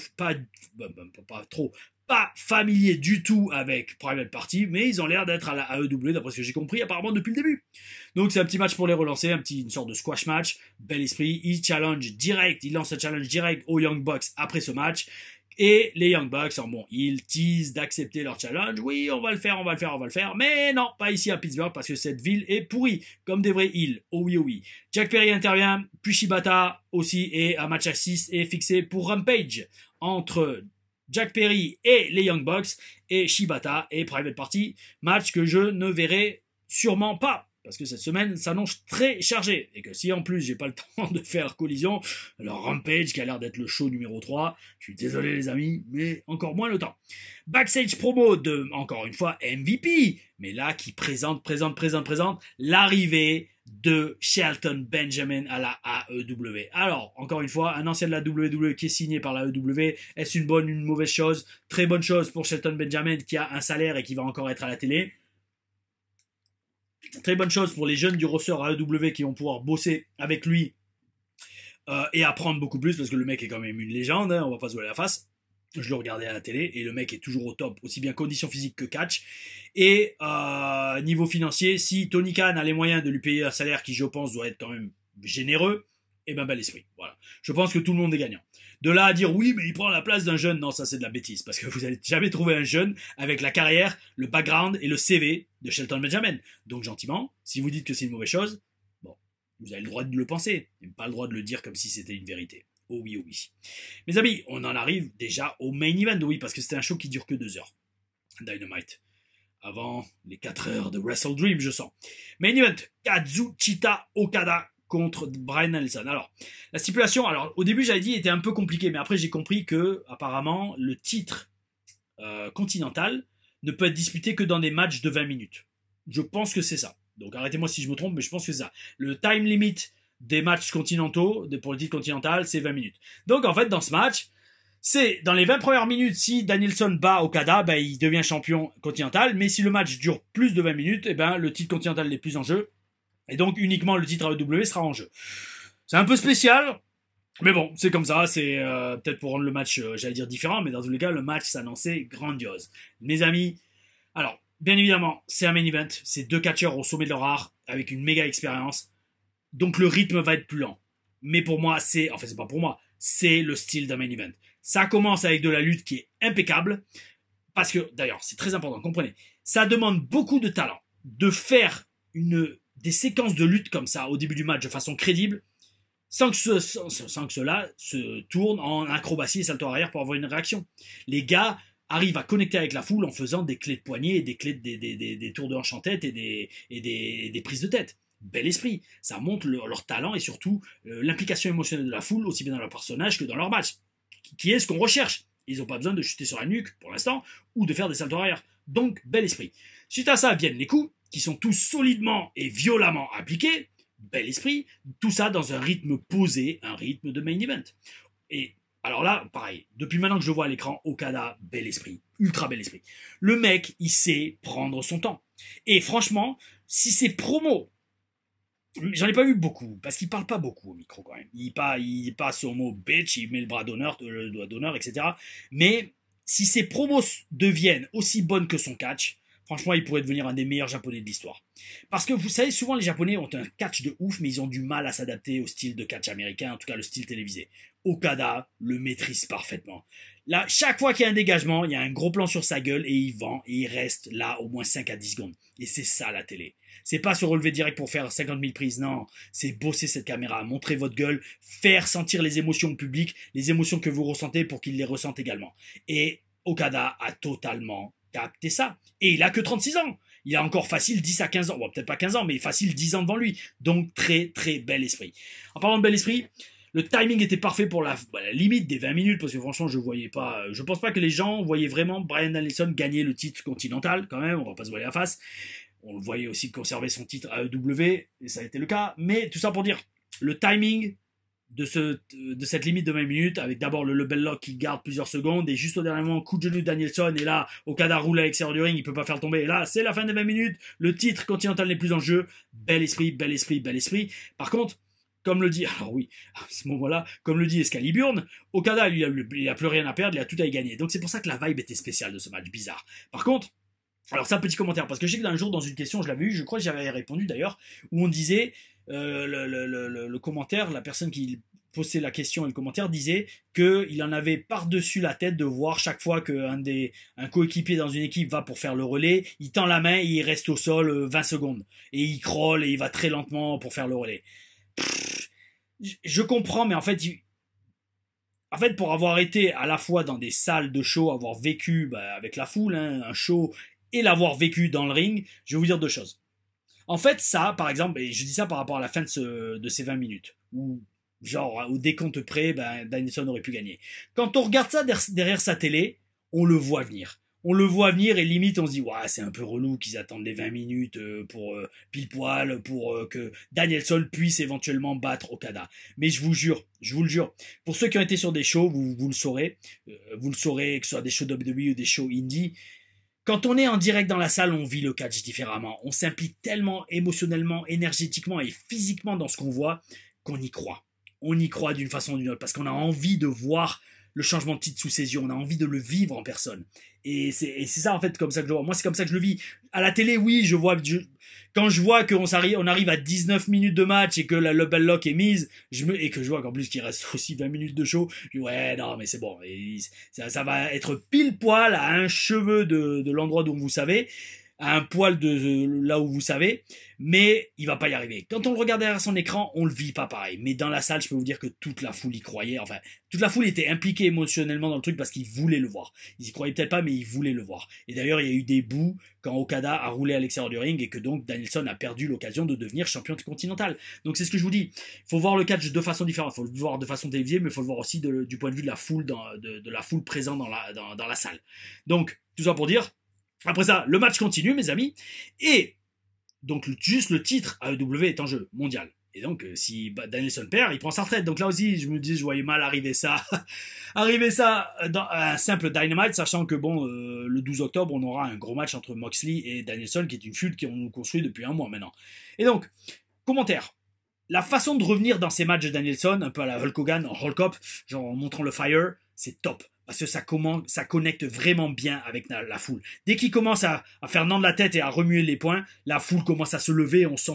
familier du tout avec Private Party, mais ils ont l'air d'être à la AEW d'après ce que j'ai compris apparemment depuis le début. Donc c'est un petit match pour les relancer, une sorte de squash match, bel esprit, il lance un challenge direct aux Young Bucks après ce match, et les Young Bucks, ils teasent d'accepter leur challenge, oui, on va le faire, mais non, pas ici à Pittsburgh, parce que cette ville est pourrie, comme des vrais heels, oh oui, oh oui. Jack Perry intervient, puis Shibata aussi, et un match à 6 est fixé pour Rampage, entre Jack Perry et les Young Bucks et Shibata et Private Party, match que je ne verrai sûrement pas parce que cette semaine s'annonce très chargée et que si en plus j'ai pas le temps de faire collision, alors Rampage qui a l'air d'être le show numéro 3, je suis désolé les amis, mais encore moins le temps. Backstage promo de, encore une fois, MVP, mais là qui présente l'arrivée de Shelton Benjamin à la AEW. Alors, encore une fois, un ancien de la WWE qui est signé par la AEW, est-ce une bonne ou une mauvaise chose? Très bonne chose pour Shelton Benjamin qui a un salaire et qui va encore être à la télé. Très bonne chose pour les jeunes du roster AEW qui vont pouvoir bosser avec lui et apprendre beaucoup plus parce que le mec est quand même une légende, hein, on va pas se voiler la face. Je le regardais à la télé et le mec est toujours au top, aussi bien condition physique que catch. Et niveau financier, si Tony Khan a les moyens de lui payer un salaire qui, je pense, doit être quand même généreux, et ben bel esprit. Voilà. Je pense que tout le monde est gagnant. De là à dire oui, mais il prend la place d'un jeune, non, ça c'est de la bêtise, parce que vous n'allez jamais trouver un jeune avec la carrière, le background et le CV de Shelton Benjamin. Donc gentiment, si vous dites que c'est une mauvaise chose, bon, vous avez le droit de le penser, mais pas le droit de le dire comme si c'était une vérité. Oh oui, oh oui. Mes amis, on en arrive déjà au main event, oui, parce que c'était un show qui dure que 2 heures. Dynamite. Avant les 4 heures de Wrestle Dream, je sens. Main event, Kazuchika Okada contre Bryan Danielson. Alors, la stipulation, au début j'avais dit était un peu compliqué, mais après j'ai compris que apparemment le titre continental ne peut être disputé que dans des matchs de 20 minutes. Je pense que c'est ça. Donc arrêtez-moi si je me trompe, mais je pense que c'est ça. Le time limit des matchs continentaux, pour le titre continental, c'est 20 minutes. Donc en fait, dans ce match, c'est dans les 20 premières minutes, si Danielson bat Okada, il devient champion continental, mais si le match dure plus de 20 minutes, le titre continental n'est plus en jeu, et donc uniquement le titre AEW sera en jeu. C'est un peu spécial, mais bon, c'est comme ça, c'est peut-être pour rendre le match, j'allais dire différent, mais dans tous les cas, le match s'annonçait grandiose. Mes amis, alors, bien évidemment, c'est un main event, c'est 2 catcheurs au sommet de leur art, avec une méga expérience, donc le rythme va être plus lent. Mais pour moi, c'est pas pour moi, c'est le style d'un main event. Ça commence avec de la lutte qui est impeccable, parce que, d'ailleurs, c'est très important, comprenez, ça demande beaucoup de talent, de faire des séquences de lutte comme ça au début du match de façon crédible, sans que cela se tourne en acrobatie et salto arrière pour avoir une réaction. Les gars arrivent à connecter avec la foule en faisant des clés de poignet et des clés des tours de hanche en tête et des prises de tête. Bel esprit, ça montre leur talent et surtout l'implication émotionnelle de la foule, aussi bien dans leur personnage que dans leur match, qui est ce qu'on recherche. Ils n'ont pas besoin de chuter sur la nuque pour l'instant ou de faire des saltos arrière. Donc, bel esprit. Suite à ça viennent les coups, qui sont tous solidement et violemment appliqués. Bel esprit. Tout ça dans un rythme posé, un rythme de main event. Et alors là, pareil, depuis maintenant que je le vois à l'écran, Okada, bel esprit, ultra bel esprit. Le mec, il sait prendre son temps. Et franchement, si ses promos, j'en ai pas eu beaucoup, parce qu'il parle pas beaucoup au micro quand même. Il passe son mot bitch, il met le bras d'honneur, le doigt d'honneur, etc. Mais si ses promos deviennent aussi bonnes que son catch, franchement, il pourrait devenir un des meilleurs japonais de l'histoire. Parce que vous savez, souvent les japonais ont un catch de ouf, mais ils ont du mal à s'adapter au style de catch américain, en tout cas le style télévisé. Okada le maîtrise parfaitement. Là, chaque fois qu'il y a un dégagement, il y a un gros plan sur sa gueule et il vend et il reste là au moins 5 à 10 secondes. Et c'est ça la télé. C'est pas se relever direct pour faire 50 000 prises, non. C'est bosser cette caméra, montrer votre gueule, faire sentir les émotions au public, les émotions que vous ressentez pour qu'il les ressente également. Et Okada a totalement capté ça. Et il a que 36 ans. Il a encore facile 10 à 15 ans. Bon, peut-être pas 15 ans, mais facile 10 ans devant lui. Donc, très, très bel esprit. En parlant de bel esprit, le timing était parfait pour la limite des 20 minutes, parce que franchement, je pense pas que les gens voyaient vraiment Bryan Danielson gagner le titre continental, quand même, on va pas se voiler la face. On le voyait aussi conserver son titre AEW, et ça a été le cas. Mais tout ça pour dire, le timing de cette limite de 20 minutes, avec d'abord le bell lock qui garde plusieurs secondes, et juste au dernier moment, coup de genou de Danielson, et là, Okada roule à l'extérieur du ring, il peut pas faire tomber, et là, c'est la fin des 20 minutes, le titre continental n'est plus en jeu, bel esprit, bel esprit, bel esprit. Par contre, comme le dit, alors oui, à ce moment-là, comme le dit Excalibur, Okada, lui, il a plus rien à perdre, il a tout à y gagner. Donc c'est pour ça que la vibe était spéciale de ce match, bizarre. Par contre, alors c'est un petit commentaire, parce que je sais que d'un jour, dans une question, je l'avais eu, je crois que j'avais répondu d'ailleurs, où on disait, le commentaire, la personne qui posait la question et le commentaire disait qu'il en avait par-dessus la tête de voir chaque fois qu'un coéquipier dans une équipe va pour faire le relais, il tend la main et il reste au sol 20 secondes. Et il crawl et il va très lentement pour faire le relais. Je comprends, mais en fait, pour avoir été à la fois dans des salles de show, avoir vécu avec la foule, un show, et l'avoir vécu dans le ring, je vais vous dire deux choses. En fait, ça, par exemple, et je dis ça par rapport à la fin de ces 20 minutes, où, genre, au décompte près, Danielson aurait pu gagner. Quand on regarde ça derrière sa télé, on le voit venir. On le voit venir et limite on se dit ouais, c'est un peu relou qu'ils attendent les 20 minutes pour pile poil pour que Danielson puisse éventuellement battre Okada. Mais je vous le jure, pour ceux qui ont été sur des shows, vous le saurez, que ce soit des shows WWE ou des shows indie, quand on est en direct dans la salle, on vit le catch différemment. On s'implique tellement émotionnellement, énergétiquement et physiquement dans ce qu'on voit qu'on y croit. On y croit d'une façon ou d'une autre parce qu'on a envie de voir le changement de titre sous ses yeux, on a envie de le vivre en personne. Et c'est ça en fait comme ça que je le vois. Moi c'est comme ça que je le vis. À la télé, oui, quand je vois qu'on arrive à 19 minutes de match et que le bell lock est mise, et que je vois qu'en plus qu'il reste aussi 20 minutes de show, je dis ouais non mais c'est bon. Et ça va être pile poil à un cheveu de l'endroit dont vous savez, à un poil de là où vous savez, mais il va pas y arriver. Quand on le regarde derrière son écran, on le vit pas pareil. Mais dans la salle, je peux vous dire que toute la foule y croyait. Enfin, toute la foule était impliquée émotionnellement dans le truc parce qu'ils voulaient le voir. Ils y croyaient peut-être pas, mais ils voulaient le voir. Et d'ailleurs, il y a eu des bouts quand Okada a roulé à l'extérieur du ring et que donc Danielson a perdu l'occasion de devenir champion continental. Donc c'est ce que je vous dis. Il faut voir le catch de façon différente. Il faut le voir de façon télévisée, mais il faut le voir aussi du point de vue de la foule, de la foule présente dans la salle. Donc, tout ça pour dire, après ça, le match continue, mes amis, et donc juste le titre AEW est en jeu, mondial. Et donc, si Danielson perd, il prend sa retraite. Donc là aussi, je me dis, je voyais mal arriver ça dans un simple Dynamite, sachant que le 12 octobre, on aura un gros match entre Moxley et Danielson, qui est une feud qu'on construit depuis un mois maintenant. Et donc, commentaire. La façon de revenir dans ces matchs de Danielson, un peu à la Hulk Hogan, en Hulk Up, genre en montrant le fire, c'est top. Parce que ça connecte vraiment bien avec la foule. Dès qu'il commence à faire non de la tête et à remuer les poings, la foule commence à se lever et on sent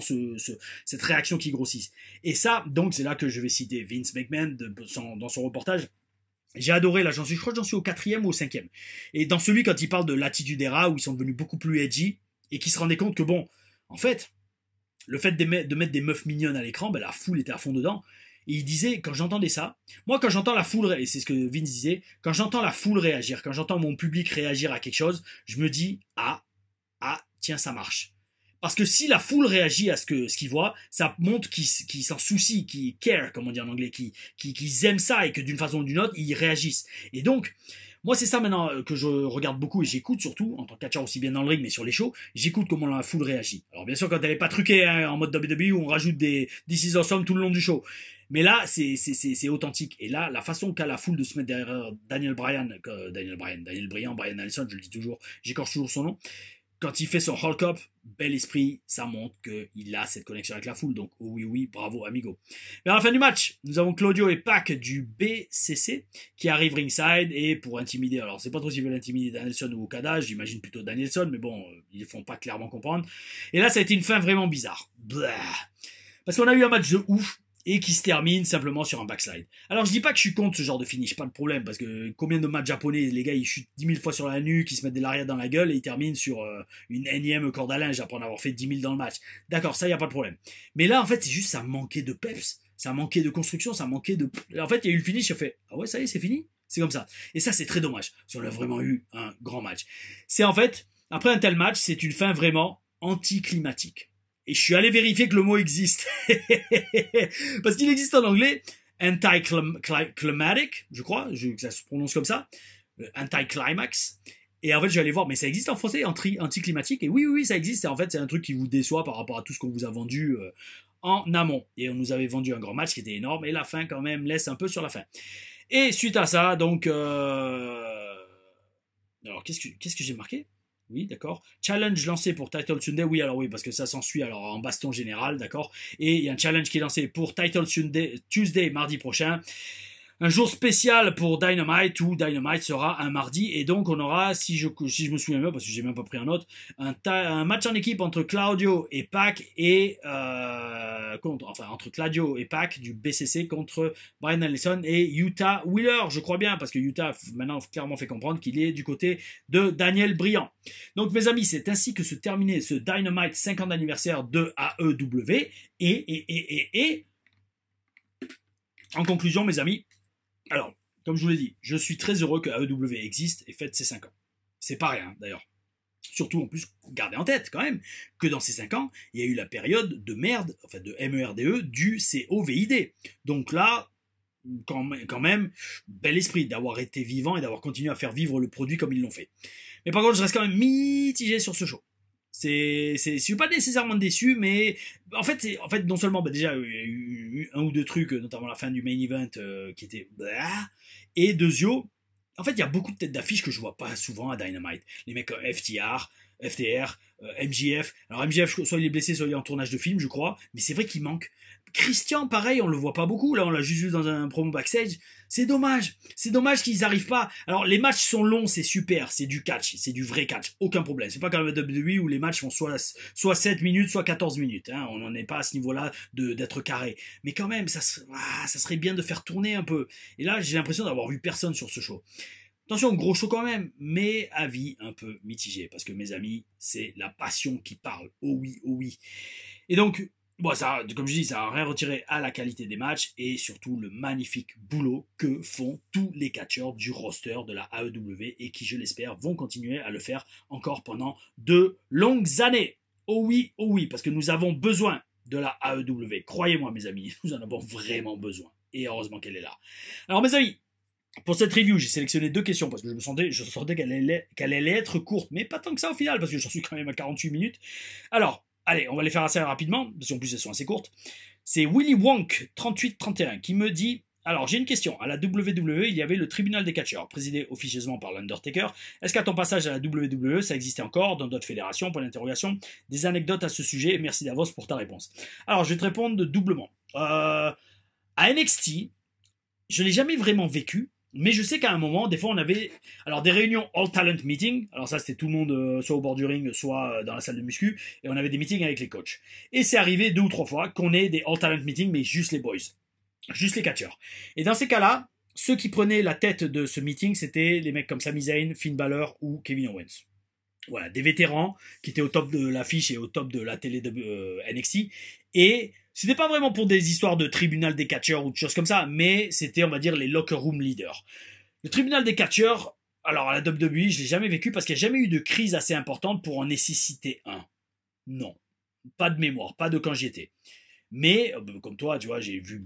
cette réaction qui grossit. Et ça, donc, c'est là que je vais citer Vince McMahon dans son reportage. J'ai adoré, là, je crois que j'en suis au 4e ou au 5e. Et dans celui, quand il parle de l'Attitude Era, où ils sont devenus beaucoup plus edgy, et qui se rendaient compte que, en fait, le fait de mettre des meufs mignonnes à l'écran, la foule était à fond dedans. Et il disait, quand j'entendais ça, moi quand j'entends la foule, et c'est ce que Vince disait, quand j'entends la foule réagir, quand j'entends mon public réagir à quelque chose, je me dis, ah, tiens, ça marche. Parce que si la foule réagit à ce qu'ils voient, ça montre qu'ils s'en soucient, qu'ils care, comme on dit en anglais, qu'ils aiment ça et que d'une façon ou d'une autre, ils réagissent. Et donc, moi, c'est ça maintenant que je regarde beaucoup et j'écoute surtout, en tant que catcheur aussi bien dans le ring, mais sur les shows, j'écoute comment la foule réagit. Alors bien sûr, quand elle n'est pas truquée hein, en mode WWE où on rajoute des This is awesome tout le long du show. Mais là, c'est authentique. Et là, la façon qu'a la foule de se mettre derrière Daniel Bryan, Brian Allison, je le dis toujours, j'écorche toujours son nom, quand il fait son Hulk Up, bel esprit, ça montre qu'il a cette connexion avec la foule. Donc, oh oui, bravo, amigo. Mais à la fin du match, nous avons Claudio et Pac du BCC qui arrivent ringside et pour intimider. Alors, c'est pas trop s'ils veulent intimider Danielson ou Okada, j'imagine plutôt Danielson, mais bon, ils ne font pas clairement comprendre. Et là, ça a été une fin vraiment bizarre. Blah. Parce qu'on a eu un match de ouf et qui se termine simplement sur un backslide. Alors je dis pas que je suis contre ce genre de finish, pas de problème, parce que combien de matchs japonais, les gars ils chutent 10 000 fois sur la nuque, ils se mettent des lariats dans la gueule et ils terminent sur une énième corde à linge après en avoir fait 10 000 dans le match. D'accord, ça y a pas de problème. Mais là en fait c'est juste ça manquait de peps, ça manquait de construction, ça manquait de... En fait il y a eu le finish, j'ai fait ah ouais ça y est c'est fini, c'est comme ça. Et ça c'est très dommage, parce qu'on a vraiment eu un grand match. C'est en fait, après un tel match, c'est une fin vraiment anticlimatique. Et je suis allé vérifier que le mot existe. Parce qu'il existe en anglais anticlimatic, je crois, ça se prononce comme ça, anticlimax. Et en fait, je vais aller voir, mais ça existe en français, anticlimatique. Et oui, ça existe. Et en fait, c'est un truc qui vous déçoit par rapport à tout ce qu'on vous a vendu en amont. Et on nous avait vendu un grand match qui était énorme. Et la fin, quand même, laisse un peu sur la fin. Et suite à ça, donc... Alors, qu'est-ce que j'ai marqué ? Oui, d'accord. Challenge lancé pour Title Sunday. Oui, alors oui, parce que ça s'ensuit alors en baston général, d'accord. Et il y a un challenge qui est lancé pour Title Tuesday mardi prochain. Un jour spécial pour Dynamite où Dynamite sera un mardi et donc on aura, si je me souviens bien parce que j'ai même pas pris un note, un match en équipe entre Claudio et Pac et entre Claudio et Pac du BCC contre Brian Allison et Utah Wheeler, je crois bien parce que Utah maintenant clairement fait comprendre qu'il est du côté de Daniel Bryan. Donc mes amis, c'est ainsi que se terminait ce Dynamite 50 anniversaire de AEW et en conclusion mes amis, alors, comme je vous l'ai dit, je suis très heureux que AEW existe et fête ses 5 ans. C'est pas rien, d'ailleurs. Surtout, en plus, gardez en tête, quand même, que dans ces 5 ans, il y a eu la période de merde, enfin de MERDE, du COVID. Donc là, quand même, bel esprit d'avoir été vivant et d'avoir continué à faire vivre le produit comme ils l'ont fait. Mais par contre, je reste quand même mitigé sur ce show. Je suis pas nécessairement déçu, mais en fait non seulement déjà il y a eu un ou deux trucs, notamment la fin du main event qui était et deuxio, en fait il y a beaucoup de têtes d'affiche que je vois pas souvent à Dynamite. Les mecs FTR, MJF. Alors MJF soit il est blessé, soit il est en tournage de film, je crois, mais c'est vrai qu'il manque. Christian, pareil, on le voit pas beaucoup. Là, on l'a juste vu dans un promo backstage. C'est dommage qu'ils arrivent pas. Alors, les matchs sont longs, c'est super. C'est du catch, c'est du vrai catch. Aucun problème. C'est pas comme la WWE où les matchs font soit 7 minutes, soit 14 minutes. Hein. On n'en est pas à ce niveau-là d'être carré. Mais quand même, ça serait bien de faire tourner un peu. Et là, j'ai l'impression d'avoir vu personne sur ce show. Attention, gros show quand même, mais avis un peu mitigé. Parce que mes amis, c'est la passion qui parle. Oh oui. Et donc, bon, ça, comme je dis, ça n'a rien retiré à la qualité des matchs et surtout le magnifique boulot que font tous les catcheurs du roster de la AEW et qui, je l'espère, vont continuer à le faire encore pendant de longues années. Oh oui, parce que nous avons besoin de la AEW. Croyez-moi, mes amis, nous en avons vraiment besoin. Et heureusement qu'elle est là. Alors, mes amis, pour cette review, j'ai sélectionné 2 questions parce que je sentais qu'elle allait être courte, mais pas tant que ça au final parce que j'en suis quand même à 48 minutes. Alors, allez, on va les faire assez rapidement, parce qu'en plus elles sont assez courtes. C'est Willy Wonk 3831 qui me dit: alors j'ai une question, à la WWE il y avait le tribunal des catcheurs, présidé officieusement par l'Undertaker. Est-ce qu'à ton passage à la WWE ça existait encore dans d'autres fédérations? Point d'interrogation. Des anecdotes à ce sujet, merci d'avance pour ta réponse. Alors je vais te répondre doublement. À NXT, je l'ai jamais vraiment vécu. Mais je sais qu'à un moment, des fois, on avait alors des réunions All Talent Meeting. Alors ça, c'était tout le monde soit au bord du ring, soit dans la salle de muscu. Et on avait des meetings avec les coachs. Et c'est arrivé 2 ou 3 fois qu'on ait des All Talent Meeting, mais juste les boys. Juste les catcheurs. Et dans ces cas-là, ceux qui prenaient la tête de ce meeting, c'était les mecs comme Sami Zayn, Finn Balor ou Kevin Owens. Voilà, des vétérans qui étaient au top de l'affiche et au top de la télé de NXT. Et C'était pas vraiment pour des histoires de tribunal des catcheurs ou de choses comme ça, mais c'était, on va dire, les locker room leaders. Le tribunal des catcheurs, alors à la WWE, je l'ai jamais vécu parce qu'il n'y a jamais eu de crise assez importante pour en nécessiter un. Non. Pas de mémoire, pas de quand j'y étais. Mais, comme toi, tu vois, j'ai vu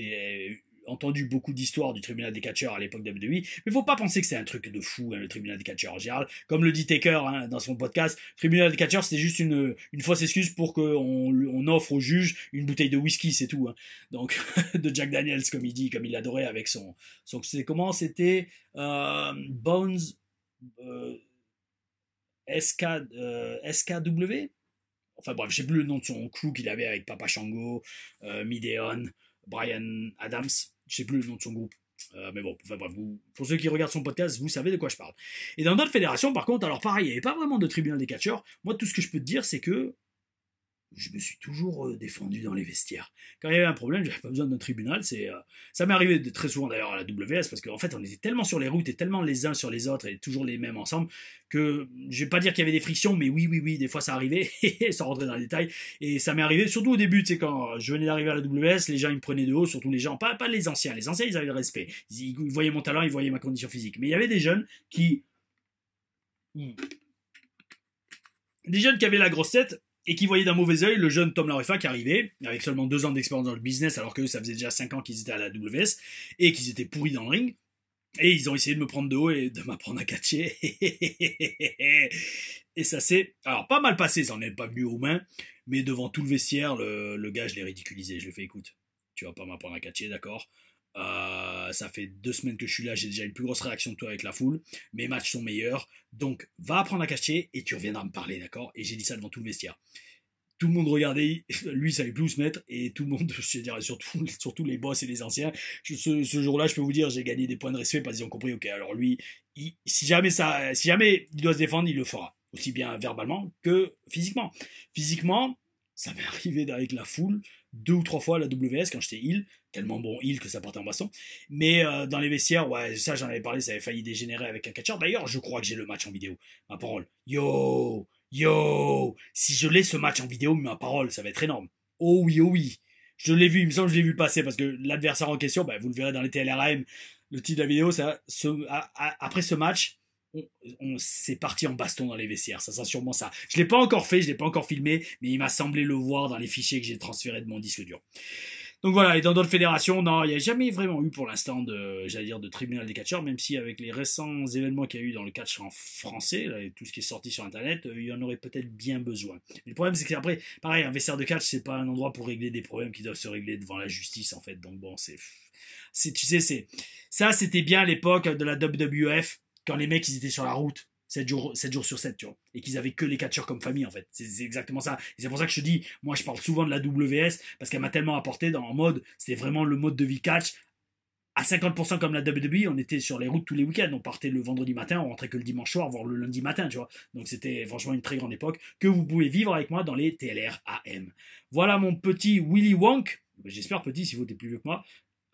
et entendu beaucoup d'histoires du tribunal des catcheurs à l'époque de WWE, mais faut pas penser que c'est un truc de fou, hein, le tribunal des catcheurs en général. Comme le dit Taker hein, dans son podcast, le tribunal des catcheurs, c'était juste une fausse excuse pour qu'on offre au juge une bouteille de whisky, c'est tout. Hein. Donc, de Jack Daniels, comme il dit, comme il l'adorait avec c'est comment c'était Bones SK, SKW. Enfin bref, je sais plus le nom de son crew qu'il avait avec Papa Shango, Mideon, Brian Adams. Je sais plus le nom de son groupe. Mais bon, enfin bref, pour ceux qui regardent son podcast, vous savez de quoi je parle. Et dans d'autres fédérations, par contre, alors pareil, il n'y avait pas vraiment de tribunal des catcheurs. Moi, tout ce que je peux te dire, c'est que je me suis toujours défendu dans les vestiaires. Quand il y avait un problème, j'avais pas besoin d'un tribunal. Ça m'est arrivé très souvent d'ailleurs à la WS parce qu'en fait, on était tellement sur les routes et tellement les uns sur les autres et toujours les mêmes ensemble que je vais pas dire qu'il y avait des frictions, mais oui, des fois ça arrivait, sans rentrer dans les détails. Et ça m'est arrivé surtout au début, tu sais, quand je venais d'arriver à la WS, les gens ils me prenaient de haut, surtout les gens, pas les anciens. Les anciens ils avaient le respect, ils voyaient mon talent, ils voyaient ma condition physique. Mais il y avait des jeunes qui avaient la grosse tête et qui voyaient d'un mauvais œil le jeune Tom Larufa qui arrivait, avec seulement 2 ans d'expérience dans le business, alors que ça faisait déjà 5 ans qu'ils étaient à la WS, et qu'ils étaient pourris dans le ring. Et ils ont essayé de me prendre de haut et de m'apprendre à catcher. Et ça s'est, alors pas mal passé, ça n'en est pas venu aux mains, mais devant tout le vestiaire, le gars, je l'ai ridiculisé. Je lui ai fait, écoute, tu vas pas m'apprendre à catcher, d'accord. Ça fait 2 semaines que je suis là, j'ai déjà une plus grosse réaction que toi avec la foule. Mes matchs sont meilleurs, donc va apprendre à catcher et tu reviendras me parler, d'accord. Et j'ai dit ça devant tout le vestiaire. Tout le monde regardait, lui il savait plus où se mettre, et tout le monde, je dirais surtout les boss et les anciens, ce jour-là je peux vous dire, j'ai gagné des points de respect parce qu'ils ont compris, ok, alors lui, si jamais il doit se défendre, il le fera, aussi bien verbalement que physiquement. Physiquement, ça m'est arrivé avec la foule, 2 ou 3 fois à la WS quand j'étais heel, tellement bon heel que ça partait en baston, mais dans les vestiaires, ouais, ça j'en avais parlé, ça avait failli dégénérer avec un catcheur, d'ailleurs je crois que j'ai le match en vidéo, ma parole, Yo, si je l'ai ce match en vidéo, ma parole, ça va être énorme. Oh oui. Je l'ai vu, il me semble que je l'ai vu passer parce que l'adversaire en question, vous le verrez dans les TLRM, le titre de la vidéo, après ce match, on s'est parti en baston dans les vestiaires, ça sera sûrement ça. Je l'ai pas encore fait, je l'ai pas encore filmé, mais il m'a semblé le voir dans les fichiers que j'ai transférés de mon disque dur. Donc voilà, et dans d'autres fédérations, non, il n'y a jamais vraiment eu pour l'instant de tribunal des catcheurs, même si avec les récents événements qu'il y a eu dans le catch en français, là, et tout ce qui est sorti sur internet, il y en aurait peut-être bien besoin. Mais le problème, c'est qu'après, pareil, un vestiaire de catch, c'est pas un endroit pour régler des problèmes qui doivent se régler devant la justice, en fait. Donc bon, ça, c'était bien à l'époque de la WWF, quand les mecs, ils étaient sur la route. 7 jours sur 7, tu vois. Et qu'ils avaient que les catcheurs comme famille, en fait. C'est exactement ça. Et c'est pour ça que je te dis, moi, je parle souvent de la WS, parce qu'elle m'a tellement apporté dans un mode, c'était vraiment le mode de vie catch. À 50% comme la WWE, on était sur les routes tous les week-ends. On partait le vendredi matin, on rentrait que le dimanche soir, voire le lundi matin, tu vois. Donc c'était franchement une très grande époque que vous pouvez vivre avec moi dans les TLR AM. Voilà mon petit Willy Wonk. J'espère petit, si vous êtes plus vieux que moi.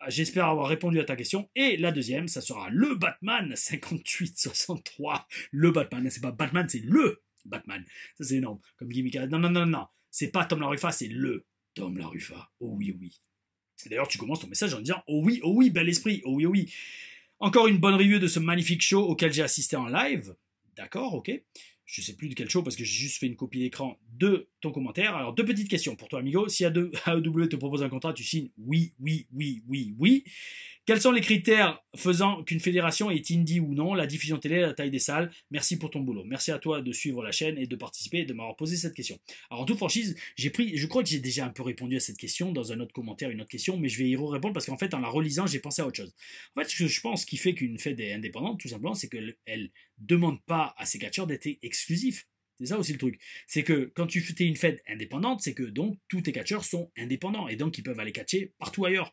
J'espère avoir répondu à ta question. Et la deuxième, ça sera le Batman 5863. Le Batman. C'est pas Batman, c'est le Batman. Ça, c'est énorme. Comme gimmick. Non. C'est pas Tom Larufa, c'est le Tom Larufa. Oh oui. Et d'ailleurs, tu commences ton message en disant oh oui, bel esprit. Oh oui. Encore une bonne review de ce magnifique show auquel j'ai assisté en live. D'accord, ok. Je sais plus de quel show parce que j'ai juste fait une copie d'écran de ton commentaire. Alors, 2 petites questions pour toi, amigo. Si AEW te propose un contrat, tu signes oui. Quels sont les critères faisant qu'une fédération est indie ou non? La diffusion télé, la taille des salles. Merci pour ton boulot. Merci à toi de suivre la chaîne et de participer et de m'avoir posé cette question. Alors, en toute franchise, je crois que j'ai déjà un peu répondu à cette question dans un autre commentaire, une autre question, mais je vais y répondre parce qu'en fait, en la relisant, j'ai pensé à autre chose. En fait, ce que je pense qui fait qu'une fête est indépendante, tout simplement, c'est qu'elle demande pas à ses catcheurs d'être exclusifs. C'est ça aussi le truc. C'est que quand tu fais une fête indépendante, c'est que donc tous tes catcheurs sont indépendants et donc ils peuvent aller catcher partout ailleurs.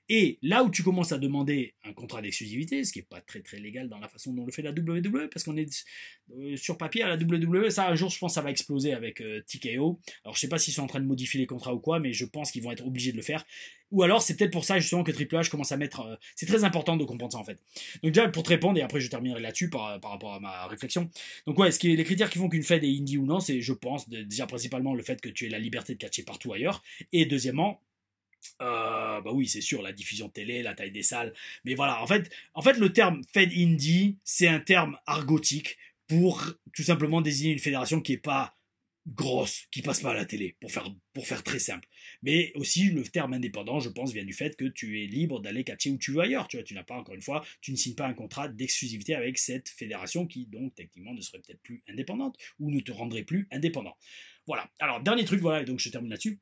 Et là où tu commences à demander un contrat d'exclusivité, ce qui n'est pas très très légal dans la façon dont le fait la WWE, parce qu'on est sur papier à la WWE, ça un jour je pense ça va exploser avec TKO. Alors je sais pas s'ils sont en train de modifier les contrats ou quoi, mais je pense qu'ils vont être obligés de le faire. Ou alors c'est peut-être pour ça justement que Triple H commence à mettre... c'est très important de comprendre ça en fait. Donc déjà pour te répondre, et après je terminerai là-dessus par rapport à ma réflexion. Donc ouais, les critères qui font qu'une Fed est indie ou non, c'est je pense déjà principalement le fait que tu aies la liberté de catcher partout ailleurs. Et deuxièmement, bah oui, c'est sûr, la diffusion de télé, la taille des salles. Mais voilà, en fait le terme Fed Indie, c'est un terme argotique pour tout simplement désigner une fédération qui est pas grosse, qui passe pas à la télé, pour faire très simple. Mais aussi, le terme indépendant, je pense, vient du fait que tu es libre d'aller catcher où tu veux ailleurs. Tu vois, tu n'as pas, encore une fois, tu ne signes pas un contrat d'exclusivité avec cette fédération qui, donc, techniquement, ne serait peut-être plus indépendante ou ne te rendrait plus indépendant. Voilà. Alors, dernier truc, voilà, et donc je termine là-dessus.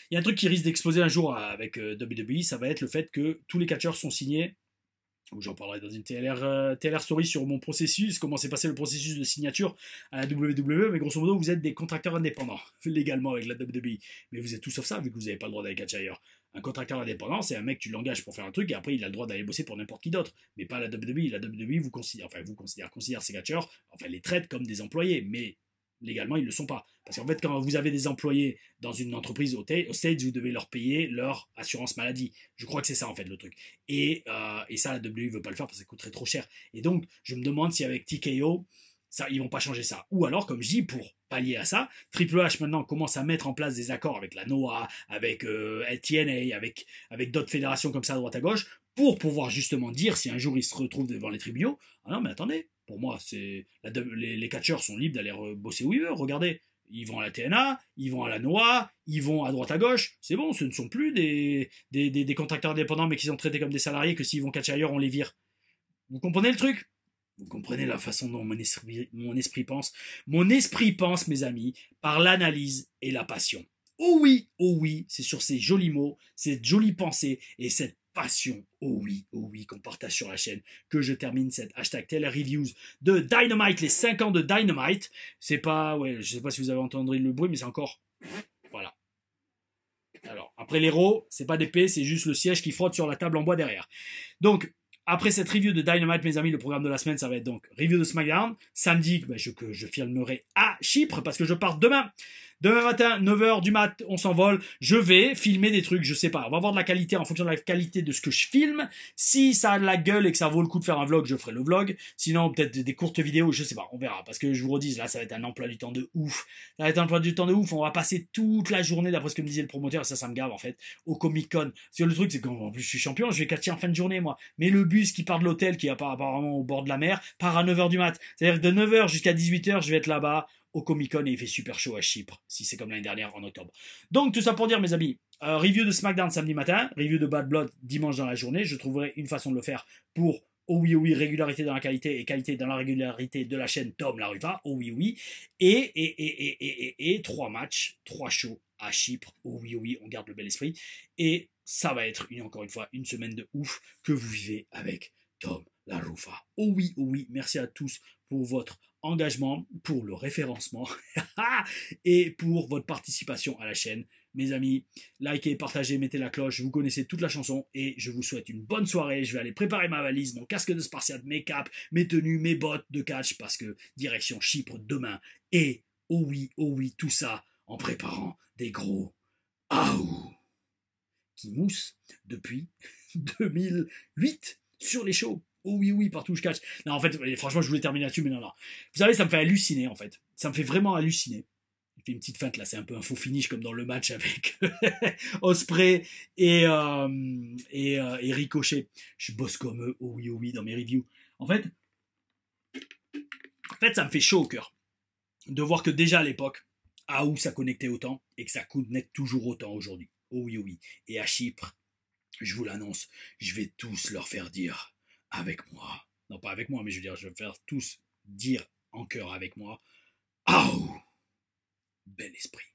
Il y a un truc qui risque d'exploser un jour avec WWE, ça va être le fait que tous les catcheurs sont signés, ou j'en parlerai dans une TLR story sur mon processus, comment s'est passé le processus de signature à la WWE, mais grosso modo, vous êtes des contracteurs indépendants, légalement avec la WWE. Mais vous êtes tout sauf ça, vu que vous n'avez pas le droit d'aller catcher ailleurs. Un contracteur indépendant, c'est un mec, tu l'engages pour faire un truc, et après, il a le droit d'aller bosser pour n'importe qui d'autre. Mais pas la WWE. La WWE considère ces catcheurs, enfin, les traite comme des employés, mais légalement, ils ne le sont pas. Parce qu'en fait, quand vous avez des employés dans une entreprise au States, vous devez leur payer leur assurance maladie. Je crois que c'est ça, en fait, le truc. Et ça, la WWE ne veut pas le faire parce que ça coûterait trop cher. Et donc, je me demande si avec TKO, ça, ils vont pas changer ça. Ou alors, comme je dis, pour pallier à ça, Triple H maintenant commence à mettre en place des accords avec la NOAH, avec TNA, avec d'autres fédérations comme ça à droite à gauche, pour pouvoir justement dire si un jour ils se retrouvent devant les tribunaux, ah non mais attendez, pour moi les catcheurs sont libres d'aller bosser où ils veulent, regardez, ils vont à la TNA, ils vont à la NOAH, ils vont à droite à gauche, c'est bon, ce ne sont plus des contracteurs indépendants mais qui sont traités comme des salariés que s'ils vont catcher ailleurs on les vire. Vous comprenez le truc? Vous comprenez la façon dont mon esprit pense. Mon esprit pense, mes amis, par l'analyse et la passion. Oh oui, c'est sur ces jolis mots, ces jolies pensées et cette passion, oh oui, qu'on partage sur la chaîne, que je termine cette hashtag #TLReviews de Dynamite, les 5 ans de Dynamite. C'est pas, ouais, je sais pas si vous avez entendu le bruit, mais c'est encore, voilà. Alors, après l'héros, c'est pas d'épée, c'est juste le siège qui frotte sur la table en bois derrière. Donc, après cette review de Dynamite, mes amis, le programme de la semaine, ça va être donc review de SmackDown. Samedi, que je filmerai à Chypre parce que je pars demain. Demain matin, 9h du mat, on s'envole. Je vais filmer des trucs, je sais pas. On va voir de la qualité en fonction de la qualité de ce que je filme. Si ça a de la gueule et que ça vaut le coup de faire un vlog, je ferai le vlog. Sinon, peut-être des courtes vidéos, je sais pas, on verra. Parce que je vous redis, là, ça va être un emploi du temps de ouf. Ça va être un emploi du temps de ouf. On va passer toute la journée, d'après ce que me disait le promoteur, ça me gave en fait, au Comic Con. Parce que le truc, c'est qu'en plus, je suis champion, je vais catcher en fin de journée, moi. Mais le bus qui part de l'hôtel, qui est apparemment au bord de la mer, part à 9h du mat. C'est-à-dire que de 9h jusqu'à 18h, je vais être là-bas au Comic Con et il fait super chaud à Chypre, si c'est comme l'année dernière en octobre. Donc tout ça pour dire, mes amis, review de SmackDown samedi matin, review de Bad Blood dimanche dans la journée. Je trouverai une façon de le faire pour oh oui, régularité dans la qualité et qualité dans la régularité de la chaîne Tom Laruva, oh oui, et 3 matchs, 3 shows à Chypre, oh oui, on garde le bel esprit, et ça va être encore une fois une semaine de ouf que vous vivez avec Tom Laruva. Oh oui, merci à tous pour votre engagement, pour le référencement et pour votre participation à la chaîne. Mes amis, likez, partagez, mettez la cloche, vous connaissez toute la chanson et je vous souhaite une bonne soirée. Je vais aller préparer ma valise, mon casque de Spartiate, mes capes, mes tenues, mes bottes de catch parce que direction Chypre demain. Et oh oui, tout ça en préparant des gros aou qui moussent depuis 2008 sur les shows. Oh oui, partout où je catch. Non, en fait, franchement, je voulais terminer là-dessus, mais non. Vous savez, ça me fait halluciner, en fait. Ça me fait vraiment halluciner. Il fait une petite feinte, là, c'est un peu un faux finish, comme dans le match avec Ospreay et Ricochet. Je bosse comme eux, oh oui, dans mes reviews. En fait, ça me fait chaud au cœur de voir que déjà à l'époque, où ça connectait autant, et que ça connecte toujours autant aujourd'hui. Oh oui. Et à Chypre, je vous l'annonce, je vais tous leur faire dire avec moi. Non, pas avec moi, mais je vais faire tous dire en chœur avec moi. Bel esprit.